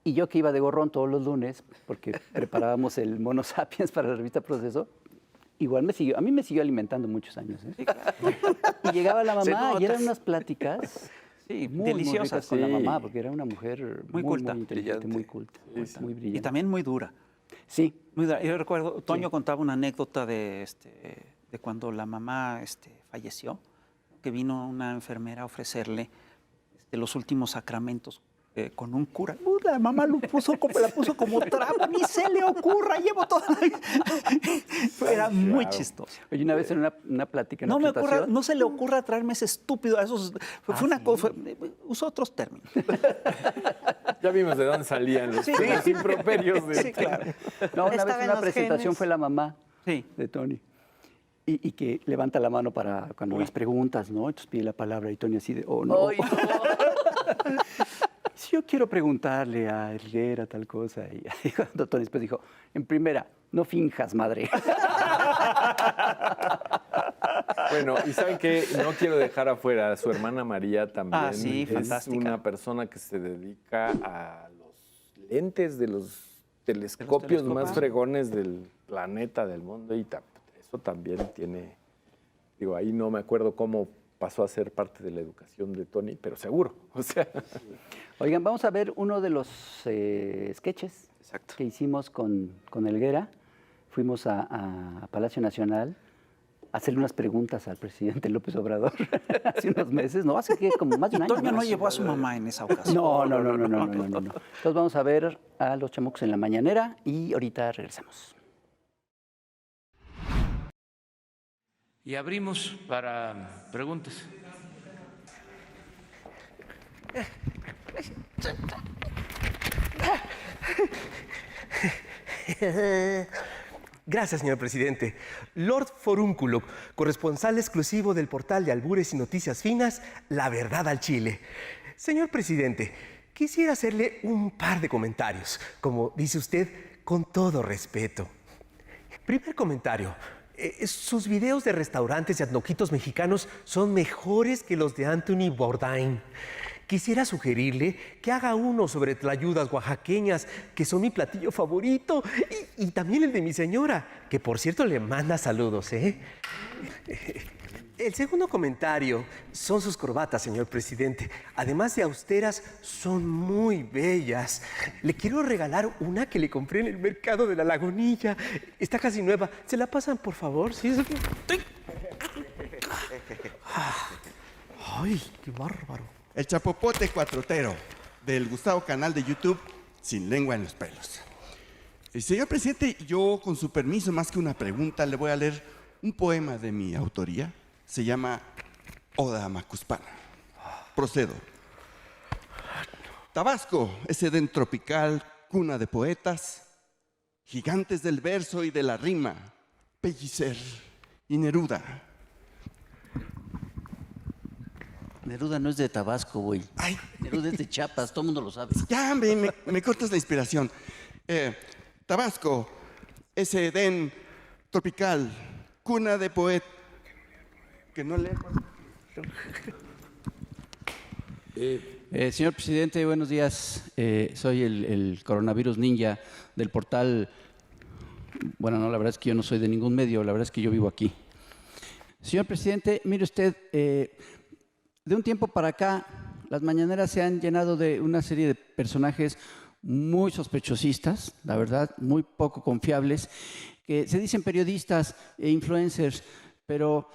Y yo que iba de gorrón todos los lunes, porque preparábamos el Mono Sapiens para la revista Proceso, igual a mí me siguió alimentando muchos años. Y llegaba la
Se
mamá
nota.
y eran unas pláticas
Sí,
muy
deliciosas.
ricas con la
sí.
mamá, porque era una mujer
Muy culta.
muy inteligente,
Brillante.
muy culta, muy brillante.
Y también muy dura.
Sí,
Muy dura. Yo recuerdo, Toño contaba una anécdota de cuando la mamá falleció, que vino una enfermera a ofrecerle los últimos sacramentos con un cura. La mamá la puso como trapo, ni se le ocurra, llevo toda la... Era muy chistoso.
oye, una vez en una plática, en
No
una presentación,
no se le ocurra traerme ese estúpido. Fue una cosa, usó otros términos.
Ya vimos de dónde salían los improperios.
Sí, claro.
no, una vez
Estaba
en
en
una
los
presentación
genes.
fue la mamá
Sí.
de Tony. Y que levanta la mano para cuando las preguntas, ¿no? Entonces pide la palabra y Tony así de, oh, no.
Ay, no.
Si yo quiero preguntarle a Helguera tal cosa. Y cuando Tony después dijo, en primera, no finjas, madre.
Bueno, y ¿saben qué? No quiero dejar afuera a su hermana María también.
Ah, sí,
es
fantástica.
una persona que se dedica a los lentes de los telescopios más
telescopios.
fregones del planeta, del mundo, y eso también tiene, digo, ahí no me acuerdo cómo pasó a ser parte de la educación de Tony, pero seguro, o sea.
Oigan, vamos a ver uno de los sketches
Exacto.
que hicimos con Helguera. Fuimos a Palacio Nacional a hacerle unas preguntas al presidente López Obrador hace unos meses, no, hace que como más de un año.
Toño no
más.
llevó a su mamá en esa ocasión.
No. Entonces vamos a ver a los chamucos en la mañanera y ahorita regresamos.
Y abrimos para preguntas.
Gracias, señor presidente. Lord Forúnculo, corresponsal exclusivo del portal de albures y noticias finas, La Verdad al Chile. Señor presidente, quisiera hacerle un par de comentarios, como dice usted, con todo respeto. Primer comentario. Sus videos de restaurantes y antojitos mexicanos son mejores que los de Anthony Bourdain. Quisiera sugerirle que haga uno sobre tlayudas oaxaqueñas, que son mi platillo favorito, y también el de mi señora, que por cierto le manda saludos, ¿eh? El segundo comentario son sus corbatas, señor presidente. Además de austeras, son muy bellas. Le quiero regalar una que le compré en el mercado de la Lagunilla. Está casi nueva. ¿Se la pasan, por favor? ¿Sí? Ay, qué bárbaro.
El chapopote cuatrotero del Gustavo Canal de YouTube, Sin Lengua en los Pelos. Señor presidente, yo con su permiso, más que una pregunta, le voy a leer un poema de mi autoría. Se llama Oda a Macuspana. Procedo. Tabasco es Edén tropical, cuna de poetas, gigantes del verso y de la rima, Pellicer y Neruda.
Neruda no es de Tabasco, güey.
Ay,
Neruda es de Chiapas, todo el mundo lo sabe.
ya, me cortas la inspiración. Tabasco, ese Edén tropical, cuna de poeta. Que no leo.
Señor presidente, buenos días. Soy el coronavirus ninja del portal. Bueno, no, la verdad es que yo no soy de ningún medio, la verdad es que yo vivo aquí. Señor presidente, mire usted, de un tiempo para acá, las mañaneras se han llenado de una serie de personajes muy sospechosistas, la verdad, muy poco confiables, que se dicen periodistas e influencers, pero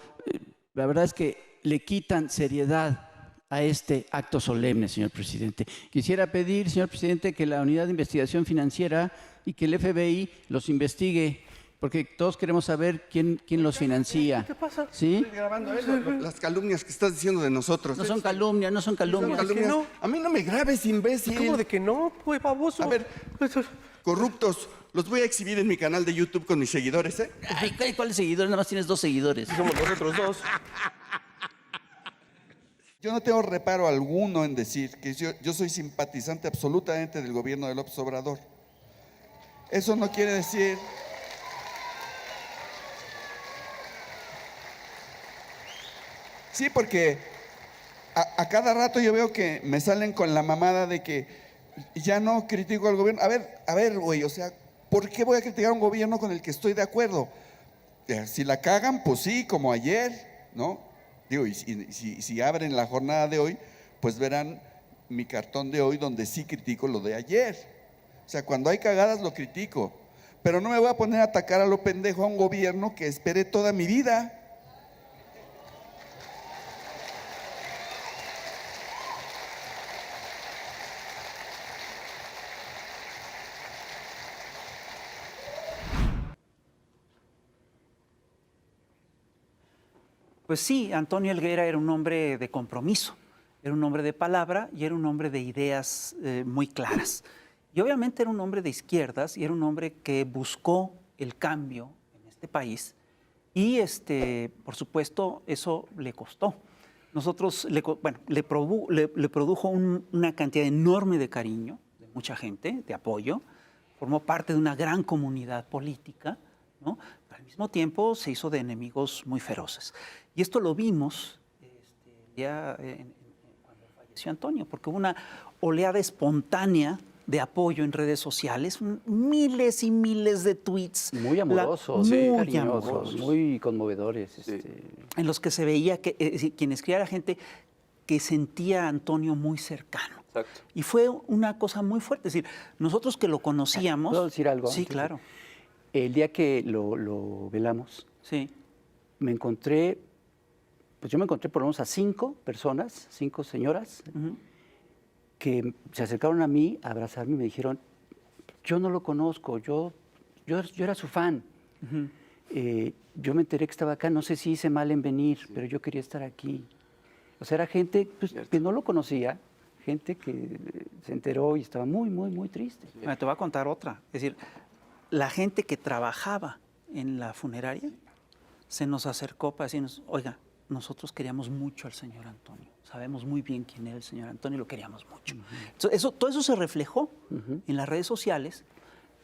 la verdad es que le quitan seriedad a este acto solemne, señor presidente. Quisiera pedir, señor presidente, que la Unidad de Investigación Financiera y que el FBI los investigue, porque todos queremos saber quién los financia.
¿Qué pasa?
¿Sí?
Estoy grabando las calumnias que estás diciendo de nosotros.
No son calumnias, no son calumnias.
Calumnias.
no?
A mí no me grabes, imbécil.
¿Cómo de que no, pues, baboso?
A ver, corruptos, los voy a exhibir en mi canal de YouTube con mis seguidores, ¿eh?
Ay, ¿cuáles seguidores? Nada más tienes 2 seguidores.
Somos nosotros dos.
Yo no tengo reparo alguno en decir que yo soy simpatizante absolutamente del gobierno de López Obrador. Eso no quiere decir... Sí, porque a cada rato yo veo que me salen con la mamada de que ya no critico al gobierno. A ver, güey, o sea, ¿por qué voy a criticar a un gobierno con el que estoy de acuerdo? Si la cagan, pues sí, como ayer, ¿no? Digo, y si abren la jornada de hoy, pues verán mi cartón de hoy donde sí critico lo de ayer. O sea, cuando hay cagadas lo critico, pero no me voy a poner a atacar a lo pendejo a un gobierno que esperé toda mi vida.
Pues sí, Antonio Helguera era un hombre de compromiso, era un hombre de palabra y era un hombre de ideas muy claras. Y obviamente era un hombre de izquierdas y era un hombre que buscó el cambio en este país y, por supuesto, eso le costó. Nosotros, le produjo una cantidad enorme de cariño de mucha gente, de apoyo, formó parte de una gran comunidad política, ¿no? Pero al mismo tiempo se hizo de enemigos muy feroces. Y esto lo vimos ya cuando falleció Antonio, porque hubo una oleada espontánea de apoyo en redes sociales, miles y miles de tweets.
Muy amorosos,
muy
cariñosos,
amorosos,
muy conmovedores.
en los que se veía que quien escribía era gente que sentía a Antonio muy cercano.
Exacto.
Y fue una cosa muy fuerte. Es decir, nosotros que lo conocíamos...
¿Puedo decir algo?
Sí, claro.
El día que lo velamos,
Sí.
yo me encontré por lo menos a 5 personas, 5 señoras, que se acercaron a mí a abrazarme y me dijeron, yo no lo conozco, yo era su fan. Yo me enteré que estaba acá, no sé si hice mal en venir, pero yo quería estar aquí. O sea, era gente que no lo conocía, gente que se enteró y estaba muy, muy, muy triste.
Bueno, te voy a contar otra. Es decir, la gente que trabajaba en la funeraria se nos acercó para decirnos, oiga, nosotros queríamos mucho al señor Antonio. Sabemos muy bien quién era el señor Antonio y lo queríamos mucho. Entonces, todo eso se reflejó en las redes sociales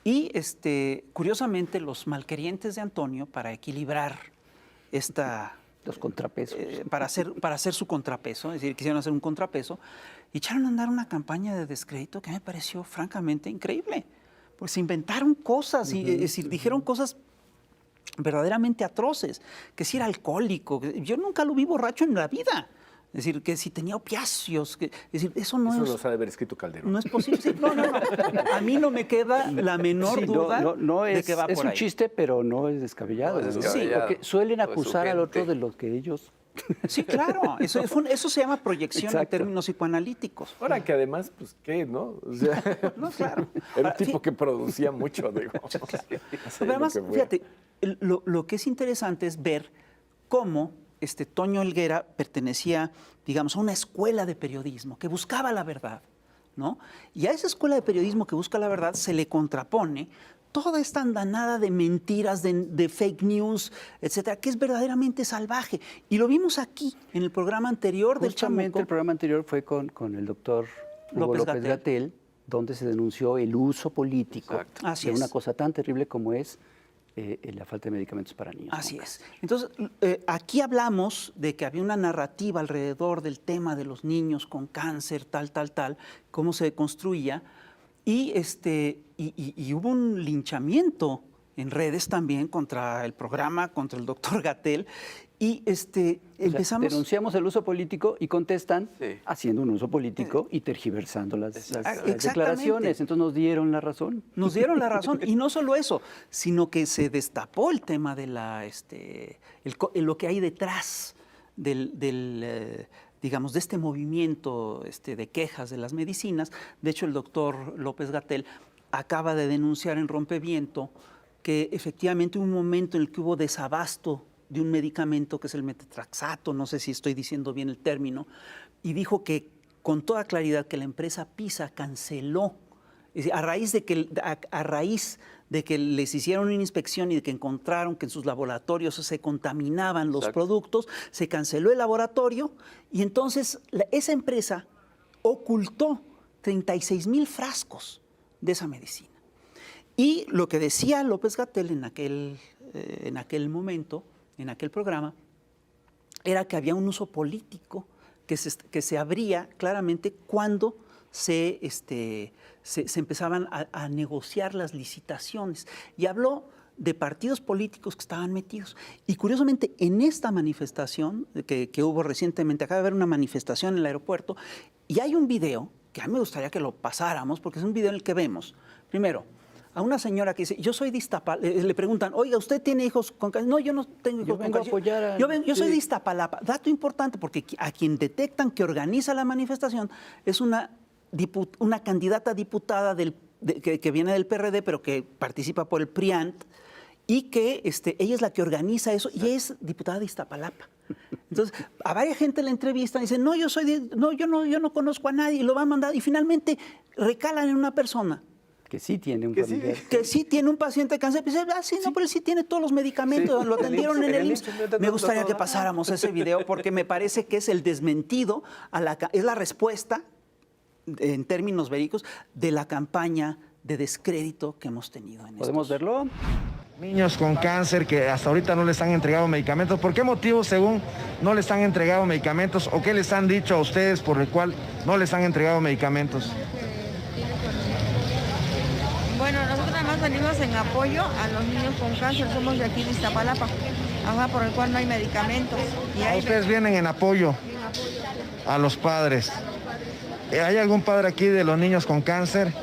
y, curiosamente, los malquerientes de Antonio, para equilibrar
los contrapesos.
Para hacer su contrapeso, es decir, quisieron hacer un contrapeso, y echaron a andar una campaña de descrédito que me pareció francamente increíble. Pues se inventaron cosas, y, es decir, dijeron cosas verdaderamente atroces, que si era alcohólico, yo nunca lo vi borracho en la vida. Es decir, que si tenía opiáceos, es decir, eso no
Eso
es...
lo sabe haber escrito Calderón.
No es posible. Sí, no. A mí no me queda la menor duda de que va por ahí.
Es un chiste, pero no es descabellado.
No es descabellado.
Sí, porque suelen
Pues
acusar al otro de lo que ellos...
Sí, claro. Eso se llama proyección en
Exacto.
términos psicoanalíticos.
Ahora que además, pues, ¿qué, no? O sea,
No, claro.
era
Ahora,
un tipo que producía mucho, digo.
Pero además, fíjate, lo que es interesante es ver cómo Toño Helguera pertenecía, digamos, a una escuela de periodismo que buscaba la verdad, ¿no? Y a esa escuela de periodismo que busca la verdad se le contrapone toda esta andanada de mentiras, de fake news, etcétera, que es verdaderamente salvaje. Y lo vimos aquí, en el programa anterior del
Justamente
Chamuco.
el programa anterior fue con el doctor Hugo López-Gatell, donde se denunció el uso político
Así
de
es.
una cosa tan terrible como es la falta de medicamentos para niños.
Así es. Entonces, aquí hablamos de que había una narrativa alrededor del tema de los niños con cáncer, tal, cómo se construía, y hubo un linchamiento en redes también contra el programa, contra el doctor Gatell, y empezamos...
Denunciamos el uso político y contestan haciendo un uso político y tergiversando las declaraciones. Entonces nos dieron la razón.
Nos dieron la razón. Y no solo eso, sino que se destapó el tema de lo que hay detrás digamos, de este movimiento de quejas de las medicinas. De hecho, el doctor López-Gatell acaba de denunciar en Rompeviento que efectivamente hubo un momento en el que hubo desabasto de un medicamento que es el metotrexato, no sé si estoy diciendo bien el término, y dijo que con toda claridad que la empresa PISA canceló, es decir, a raíz de que les hicieron una inspección y de que encontraron que en sus laboratorios se contaminaban los productos, se canceló el laboratorio y entonces esa empresa ocultó 36,000 frascos de esa medicina. Y lo que decía López-Gatell en aquel momento, en aquel programa, era que había un uso político que se abría claramente cuando se empezaban a negociar las licitaciones. Y habló de partidos políticos que estaban metidos. Y curiosamente, en esta manifestación que hubo recientemente, acaba de haber una manifestación en el aeropuerto, y hay un video que a mí me gustaría que lo pasáramos, porque es un video en el que vemos, primero, a una señora que dice, yo soy de Iztapalapa, le preguntan, oiga, ¿usted tiene hijos con cáncer? No, yo no tengo hijos con cáncer. Yo soy de Iztapalapa. Dato importante, porque a quien detectan que organiza la manifestación es una candidata diputada que viene del PRD, pero que participa por el PRIANT, y que ella es la que organiza eso, y es diputada de Iztapalapa. Entonces, a varias gente la entrevistan y dicen, no, yo no conozco a nadie, y lo van a mandar, y finalmente recalan en una persona
que sí tiene un familiar.
Que sí tiene un paciente de cáncer. Dice, no, pero él sí tiene todos los medicamentos, lo atendieron en el IMSS. Me gustaría que pasáramos ese video porque me parece que es el desmentido, es la respuesta, en términos verídicos, de la campaña de descrédito que hemos tenido.
¿Podemos verlo?
Niños con cáncer que hasta ahorita no les han entregado medicamentos. ¿Por qué motivo, según, no les han entregado medicamentos? ¿O qué les han dicho a ustedes por el cual no les han entregado medicamentos?
Bueno, nosotros nada más venimos en apoyo a los niños con cáncer, somos de aquí de Iztapalapa, por el cual no hay medicamentos.
Ustedes vienen en apoyo a los padres. ¿Hay algún padre aquí de los niños con cáncer?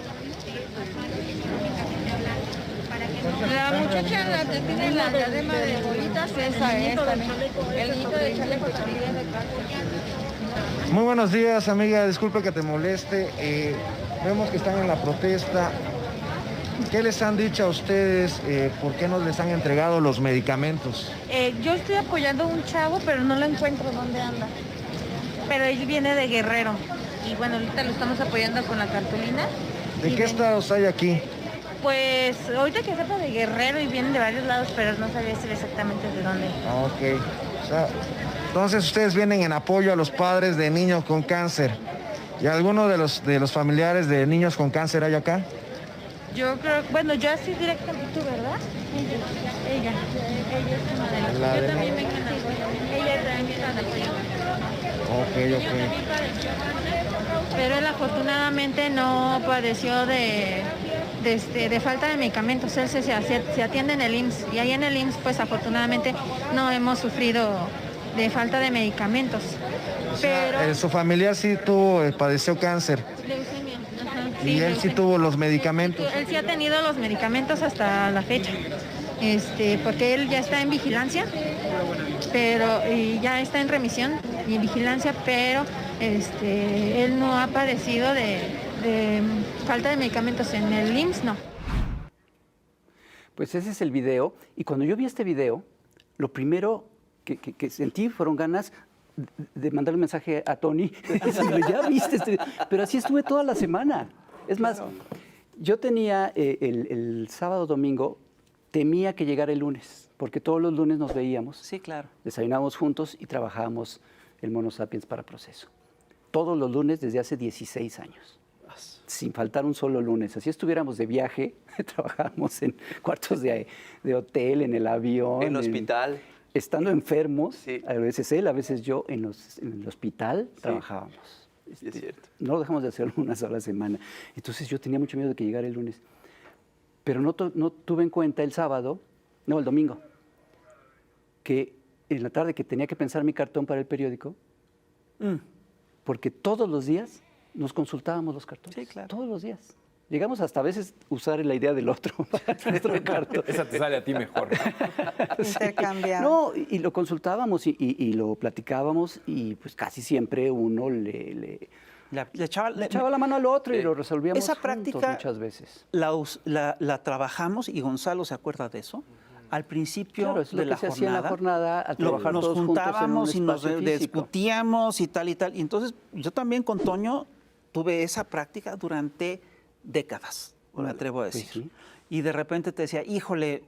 La muchacha la que tiene la diadema de bolitas, esa es también. El niño de chaleco también de cáncer.
Muy buenos días, amiga, disculpe que te moleste. Vemos que están en la protesta. ¿Qué les han dicho a ustedes? ¿Por qué no les han entregado los medicamentos?
Yo estoy apoyando a un chavo, pero no lo encuentro dónde anda. Pero él viene de Guerrero. Y bueno, ahorita lo estamos apoyando con la cartulina.
¿De qué estados hay aquí?
Pues ahorita que sepa de Guerrero y vienen de varios lados, pero no sabía decir exactamente de dónde.
Ok. Entonces ustedes vienen en apoyo a los padres de niños con cáncer. ¿Y alguno de los familiares de niños con cáncer hay acá?
Yo creo, bueno, yo así directamente, ¿tú, verdad? Ella es una de las. Yo también vengo en apoyo. Ella también está en apoyo.
Ok.
Pero él afortunadamente no padeció de falta de medicamentos. Él se atiende en el IMSS y ahí en el IMSS pues afortunadamente no hemos sufrido de falta de medicamentos.
O sea, pero su familiar sí padeció cáncer.
Leucemia. Ajá,
y él sí tuvo los medicamentos.
Él sí ha tenido los medicamentos hasta la fecha. Porque él ya está en vigilancia, y ya está en remisión y en vigilancia, pero él no ha padecido de falta de medicamentos en el IMSS, no.
Pues ese es el video, y cuando yo vi este video, lo primero que sentí fueron ganas de mandarle un mensaje a Tony, ya viste, pero así estuve toda la semana. Es más, Yo tenía el sábado, domingo, temía que llegara el lunes, porque todos los lunes nos veíamos.
Sí, claro.
Desayunábamos juntos y trabajábamos el Mono Sapiens para Proceso. Todos los lunes desde hace 16 años. Sin faltar un solo lunes. Así estuviéramos de viaje, trabajábamos en cuartos de hotel, en el avión.
En el hospital.
Estando enfermos,
Sí.
a veces él, a veces yo, en el hospital trabajábamos.
Sí, es cierto.
No dejamos de hacerlo una sola semana. Entonces yo tenía mucho miedo de que llegara el lunes. Pero no tuve en cuenta el domingo, que en la tarde que tenía que pensar mi cartón para el periódico, porque todos los días nos consultábamos los cartones.
Sí, claro.
Todos los días. Llegamos hasta a veces usar la idea del otro para nuestro cartón.
Esa te sale a ti mejor.
Intercambiar.
No, y lo consultábamos y lo platicábamos y pues casi siempre uno le echaba la mano al otro y lo resolvíamos
esa
juntos
práctica
muchas veces.
la trabajamos, y Gonzalo se acuerda de eso. Al principio
Claro, es lo
de
que
la
se hacía en la jornada, al trabajar
nos
todos juntos en un
juntábamos y nos
espacio físico.
discutíamos y tal y tal. Y entonces yo también con Toño tuve esa práctica durante décadas, me atrevo a decir.
sí.
Y de repente te decía, híjole,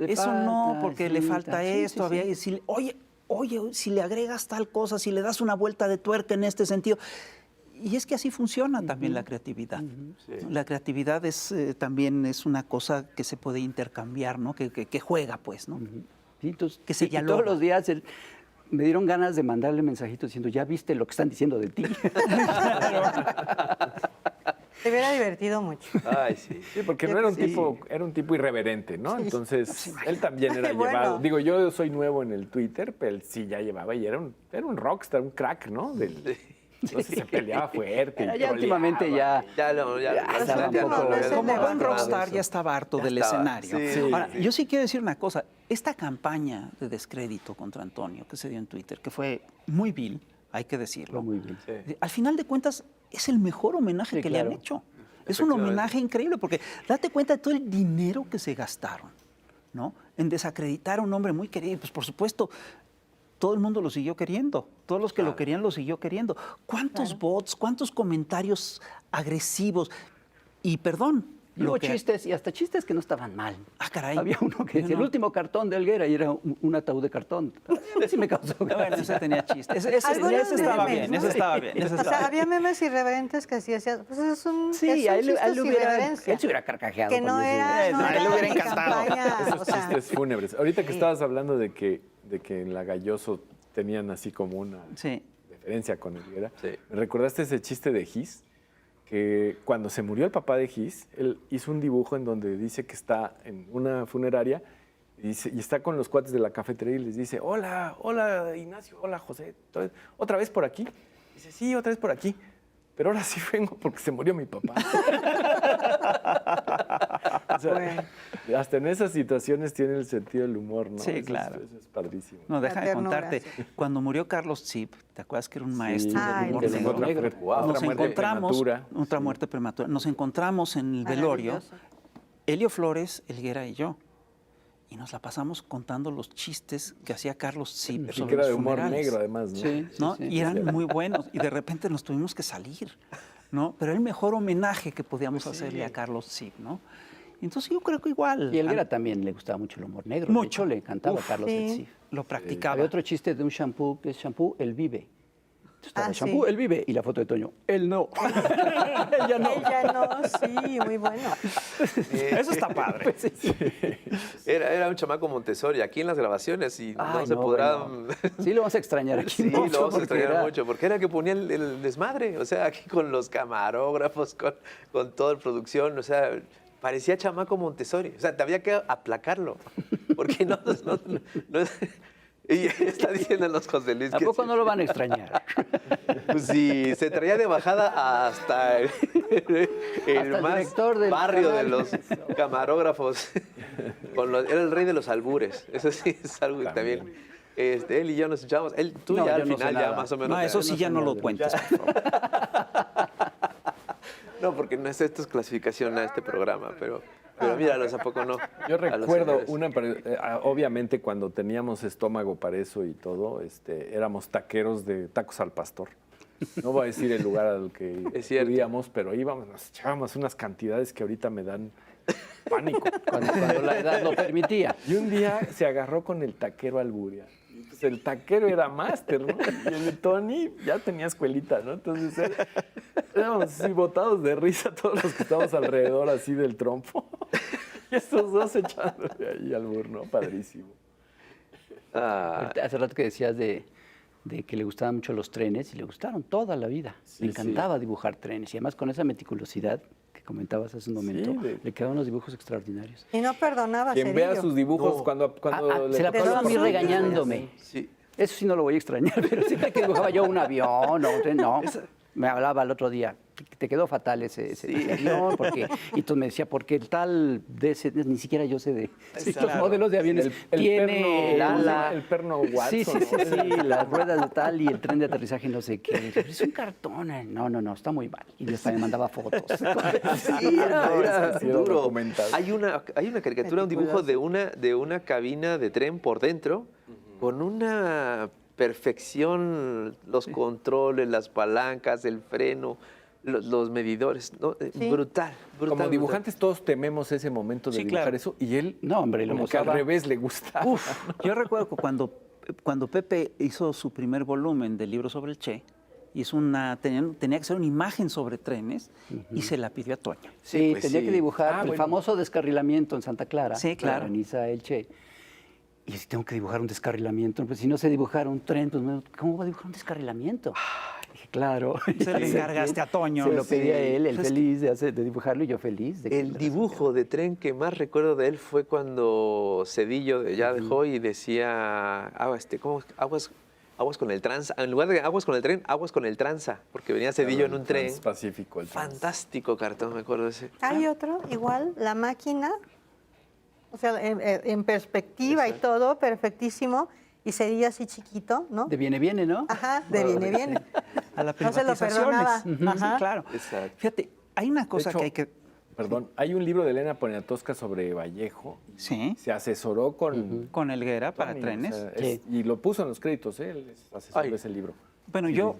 eso
falta,
no, porque le
sí,
falta
sí,
esto.
sí,
había,
sí.
Oye, si le agregas tal cosa, si le das una vuelta de tuerca en este sentido. Y es que así funciona también la creatividad. La creatividad también es una cosa que se puede intercambiar, ¿no? Que juega, pues, ¿no?
Sí, entonces,
Que se
y
dialoga.
todos los días me dieron ganas de mandarle mensajitos diciendo, ¿ya viste lo que están diciendo de ti?
Te hubiera divertido mucho.
Ay, sí.
Sí, porque no era un tipo, era un tipo irreverente, ¿no? Entonces, él también era
Bueno.
llevado. Digo, yo soy nuevo en el Twitter, pero él sí ya llevaba y era un rockstar, un crack, ¿no? Entonces se peleaba fuerte.
Ya últimamente ya
estaba un poco-
Como buen
Ya
rockstar ya estaba harto del
estaba,
escenario.
sí,
Ahora,
sí.
yo sí quiero decir una cosa. Esta campaña de descrédito contra Antonio que se dio en Twitter, que fue muy vil, hay que decirlo.
Muy bien.
Al final de cuentas, es el mejor homenaje
Sí,
que le han
claro.
hecho. Es un homenaje increíble, porque date cuenta de todo el dinero que se gastaron, ¿no? En desacreditar a un hombre muy querido. Pues por supuesto, todo el mundo lo siguió queriendo. Todos los que lo querían lo siguió queriendo. ¿Cuántos bots, cuántos comentarios agresivos? Y perdón.
Y hubo chistes, y hasta chistes que no estaban mal.
Ah, caray.
Había uno que decía, el último cartón de Helguera, y era un ataúd de cartón. A mí sí me causó
Bueno,
gracia.
ese tenía chiste. Ese
Algunos
estaba
memes,
bien,
¿no?
ese estaba bien. Ese
O
estaba
sea,
bien.
había memes irreverentes que sí decías, pues es un
Sí,
es un
a él
chiste
le hubiera,
irreverencia.
él se hubiera carcajeado.
Que no
con ese-
era, no
a él le
era
hubiera
ni
encantado.
campaña, o
Esos
sea,
chistes fúnebres. Ahorita que
Sí.
estabas hablando de que en la Galloso tenían así como una
Sí.
referencia con Helguera,
Sí.
me recordaste ese chiste de Gis, que cuando se murió el papá de Gis, él hizo un dibujo en donde dice que está en una funeraria y está con los cuates de la cafetería y les dice, hola Ignacio, hola José, entonces, ¿otra vez por aquí? Dice, sí, otra vez por aquí, pero ahora sí vengo porque se murió mi papá. O sea, hasta en esas situaciones tiene el sentido del humor, ¿no?
Sí,
Eso
claro.
Eso es padrísimo.
No, déjame
ternura,
contarte.
sí.
Cuando murió Carlos Zip, ¿te acuerdas que era un maestro
Ay,
del humor
que
sí.
se
negro?
negro.
Otra
Nos
muerte
encontramos,
prematura.
otra muerte prematura. Nos encontramos en el velorio,
Maravilloso.
Elio Flores, Helguera y yo. Y nos la pasamos contando los chistes que hacía Carlos Zip
Y
sobre
que era
los
de humor
funerales,
negro, además, ¿no?
Sí,
¿no?
sí.
Y eran muy buenos. Y de repente nos tuvimos que salir, ¿no? Pero el mejor homenaje que podíamos hacerle a Carlos Zip, ¿no? Entonces yo creo que igual.
Y a Helguera también le gustaba mucho el humor negro.
Mucho.
De hecho, le encantaba a Carlos
Sí.
el Cid.
Lo practicaba.
Había otro chiste de un shampoo, que es shampoo, él vive. Entonces estaba el
sí.
shampoo, él vive, y la foto de Toño, él no. Él ya no.
Ella no, sí, muy bueno.
Eso está padre.
Era un chamaco Montessori aquí en las grabaciones y no
Ay,
se
no,
podrá.
bueno. Sí, lo vamos a extrañar aquí
Sí,
mucho.
lo vamos a
porque
extrañar
era-
mucho, porque era el que ponía el desmadre, o sea, aquí con los camarógrafos, con toda la producción, o sea, parecía chamaco Montessori, o sea, te había que aplacarlo, porque no y está diciendo los José Luis
¿A
que
poco
sí.
no lo van a extrañar?
Pues sí, se traía de bajada hasta el
el
más
director del
barrio de
canal.
los camarógrafos. Era el rey de los albures. Eso sí es algo que también. Él y yo nos echábamos. Tú
No,
ya
yo
al
no sé
final ya
nada.
más o menos.
No, eso sí ya no lo cuentes, por favor.
No, porque no es esto es clasificación a este programa, pero míralos, ¿a poco no?
Yo
A los
recuerdo
señores.
obviamente cuando teníamos estómago para eso y todo, éramos taqueros de tacos al pastor. No voy a decir el lugar al que
Es cierto.
acudíamos, pero íbamos, nos echábamos unas cantidades que ahorita me dan pánico.
Cuando la edad lo permitía.
Y un día se agarró con el taquero Alburia. Y pues el taquero era máster, ¿no? Y el Tony ya tenía escuelita, ¿no? Entonces éramos así botados de risa todos los que estábamos alrededor así del trompo. Y estos dos echándole ahí albur, ¿no? Padrísimo.
Ahorita, hace rato que decías de que le gustaban mucho los trenes, y le gustaron toda la vida.
Sí,
Le encantaba dibujar trenes, y además con esa meticulosidad que comentabas hace un momento, le quedaban unos dibujos extraordinarios.
Y no perdonaba a
Quien vea
Cedillo.
sus dibujos cuando le
se la
tocaba
pasaba a mí
por-
regañándome.
Sí.
Eso sí no lo voy a extrañar, pero siempre que dibujaba yo un avión o un tren, no. Me hablaba el otro día, te quedó fatal ese avión, porque, y tú me decía, porque el tal de ese, ni siquiera yo sé de los modelos de aviones, tiene el ala.
El perno Watson.
Sí, las ruedas de tal y el tren de aterrizaje no sé qué. Es un cartón. No, está muy mal. Y después me mandaba fotos.
Sí, era
Sí, era
duro.
documental.
Hay una caricatura, un dibujo de una cabina de tren por dentro, con una perfección, los controles, las palancas, el freno, los medidores, ¿no? Brutal.
Como dibujantes todos tememos ese momento de
Sí,
dibujar
claro.
eso, y él
No, hombre, lo
como que al
gozaba.
revés le gusta.
Yo recuerdo que cuando Pepe hizo su primer volumen del libro sobre el Che, tenía que hacer una imagen sobre trenes y se la pidió a Toño.
Sí,
pues
tenía
sí.
que dibujar el
bueno.
famoso descarrilamiento en Santa Clara.
Sí, claro.
Que organiza el Che. Y si tengo que dibujar un descarrilamiento, pues si no sé dibujar un tren, pues ¿cómo voy a dibujar un descarrilamiento? Dije, claro.
Se le encargaste a Toño.
Se lo pedí a él, él
Pues
feliz de dibujarlo y yo feliz. De que
El
me
dibujo de tren que más recuerdo de él fue cuando Cedillo ya dejó y decía, aguas con el tranza. En lugar de aguas con el tren, aguas con el tranza, porque venía Cedillo en un tren.
Pacífico.
Fantástico cartón, me acuerdo de ese.
Hay otro, igual, La Máquina, o sea, en perspectiva y todo, perfectísimo, y Cedillo así chiquito, ¿no?
De viene, ¿no?
Ajá, de viene.
A las
No se lo perdonaba.
privatizaciones.
Ajá.
Sí, claro.
Exacto.
Fíjate, hay una cosa
hecho,
que hay que...
Perdón, hay un libro de Elena Poniatowska sobre Vallejo.
Sí,
Se asesoró con
con Helguera para
Tony,
trenes.
o sea,
Sí.
y lo puso en los créditos, ¿eh? Él es asesor
Ay.
de ese libro.
Bueno,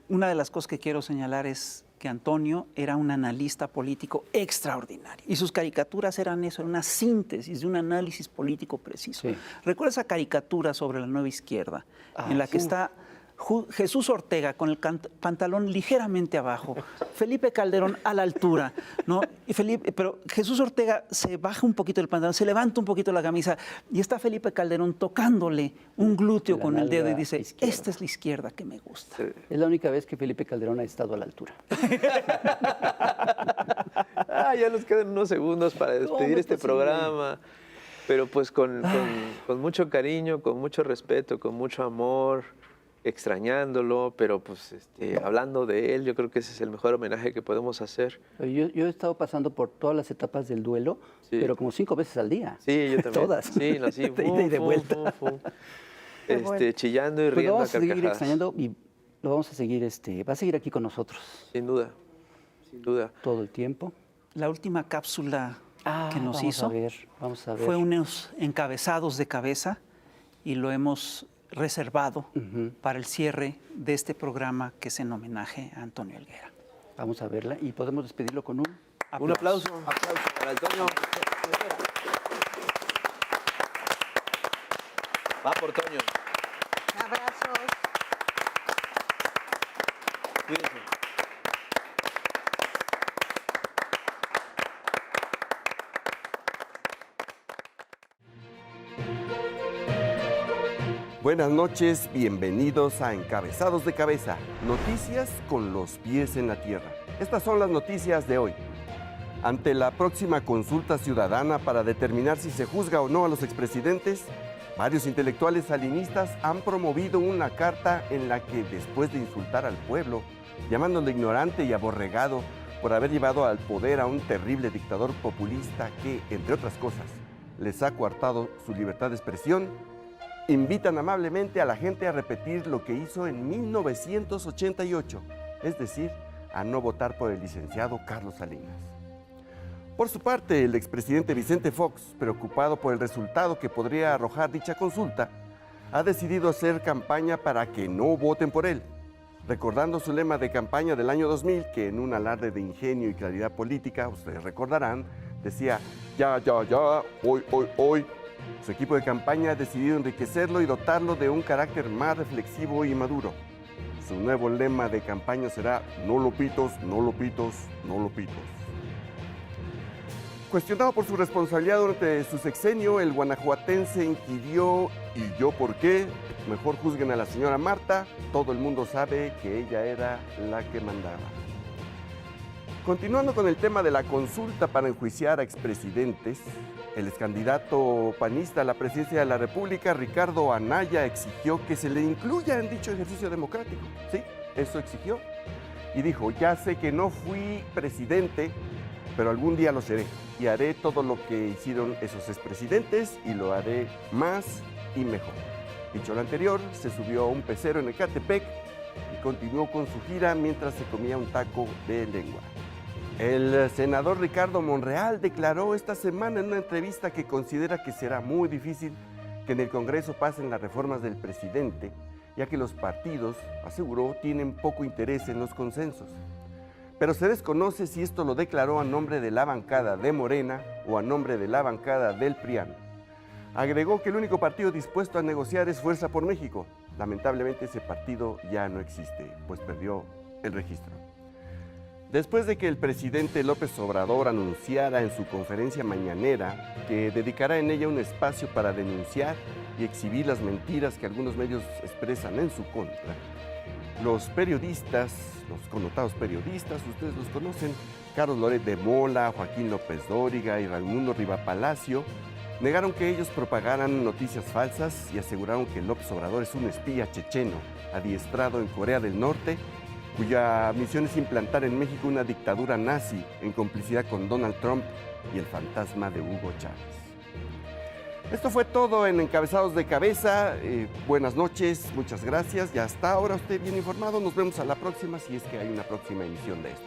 una de las cosas que quiero señalar es que Antonio era un analista político extraordinario. Y sus caricaturas eran eso, era una síntesis de un análisis político preciso.
Sí.
Recuerda esa caricatura sobre la nueva izquierda, en la que está Jesús Ortega con el pantalón ligeramente abajo, Felipe Calderón a la altura, ¿no? Pero Jesús Ortega se baja un poquito el pantalón, se levanta un poquito la camisa y está Felipe Calderón tocándole un glúteo
La
con el dedo y
nalga
dice,
izquierda.
esta es la izquierda que me gusta.
Es la única vez que Felipe Calderón ha estado a la altura.
Ya nos quedan unos segundos para despedir este programa. Pero pues con mucho cariño, con mucho respeto, con mucho amor, extrañándolo, pero pues hablando de él, yo creo que ese es el mejor homenaje que podemos hacer.
Yo he estado pasando por todas las etapas del duelo,
Sí.
pero como 5 veces al día.
Sí, yo también.
Todas.
Sí, así,
De ida y de vuelta.
Chillando y
Pues lo
riendo a
vamos a seguir
carcajadas.
extrañando y lo vamos a seguir, va a seguir aquí con nosotros
Sin duda, sin duda.
todo el tiempo.
La última cápsula que nos
vamos
hizo
vamos a ver.
fue unos encabezados de cabeza y lo hemos reservado para el cierre de este programa que es en homenaje a Antonio Helguera.
Vamos a verla y podemos despedirlo con un
Un aplauso para Antonio. Va por Toño.
Abrazos.
Cuídense.
Buenas noches, bienvenidos a Encabezados de Cabeza, noticias con los pies en la tierra. Estas son las noticias de hoy. Ante la próxima consulta ciudadana para determinar si se juzga o no a los expresidentes, varios intelectuales salinistas han promovido una carta en la que, después de insultar al pueblo, llamándolo ignorante y aborregado por haber llevado al poder a un terrible dictador populista que, entre otras cosas, les ha coartado su libertad de expresión, invitan amablemente a la gente a repetir lo que hizo en 1988, es decir, a no votar por el licenciado Carlos Salinas. Por su parte, el expresidente Vicente Fox, preocupado por el resultado que podría arrojar dicha consulta, ha decidido hacer campaña para que no voten por él. recordando su lema de campaña del año 2000, que en un alarde de ingenio y claridad política, ustedes recordarán, decía, ya, hoy, hoy. Su equipo de campaña ha decidido enriquecerlo y dotarlo de un carácter más reflexivo y maduro. Su nuevo lema de campaña será, no lopitos, no lopitos, no lopitos. Cuestionado por su responsabilidad durante su sexenio, el guanajuatense inquirió, ¿y yo por qué? Mejor juzguen a la señora Marta, todo el mundo sabe que ella era la que mandaba. Continuando con el tema de la consulta para enjuiciar a expresidentes, el excandidato panista a la presidencia de la República, Ricardo Anaya, exigió que se le incluya en dicho ejercicio democrático. Sí, eso exigió. Y dijo, ya sé que no fui presidente, pero algún día lo seré. Y haré todo lo que hicieron esos expresidentes y lo haré más y mejor. Dicho lo anterior, se subió a un pecero en Ecatepec y continuó con su gira mientras se comía un taco de lengua. El senador Ricardo Monreal declaró esta semana en una entrevista que considera que será muy difícil que en el Congreso pasen las reformas del presidente, ya que los partidos, aseguró, tienen poco interés en los consensos. Pero se desconoce si esto lo declaró a nombre de la bancada de Morena o a nombre de la bancada del PRIAN. Agregó que el único partido dispuesto a negociar es Fuerza por México. Lamentablemente ese partido ya no existe, pues perdió el registro. Después de que el presidente López Obrador anunciara en su conferencia mañanera que dedicará en ella un espacio para denunciar y exhibir las mentiras que algunos medios expresan en su contra, los periodistas, los connotados periodistas, ustedes los conocen, Carlos Loret de Mola, Joaquín López Dóriga y Raimundo Rivapalacio, negaron que ellos propagaran noticias falsas y aseguraron que López Obrador es un espía checheno adiestrado en Corea del Norte, cuya misión es implantar en México una dictadura nazi en complicidad con Donald Trump y el fantasma de Hugo Chávez. Esto fue todo en Encabezados de Cabeza. Buenas noches, muchas gracias. Ya hasta ahora usted bien informado. Nos vemos a la próxima, si es que hay una próxima emisión de esto.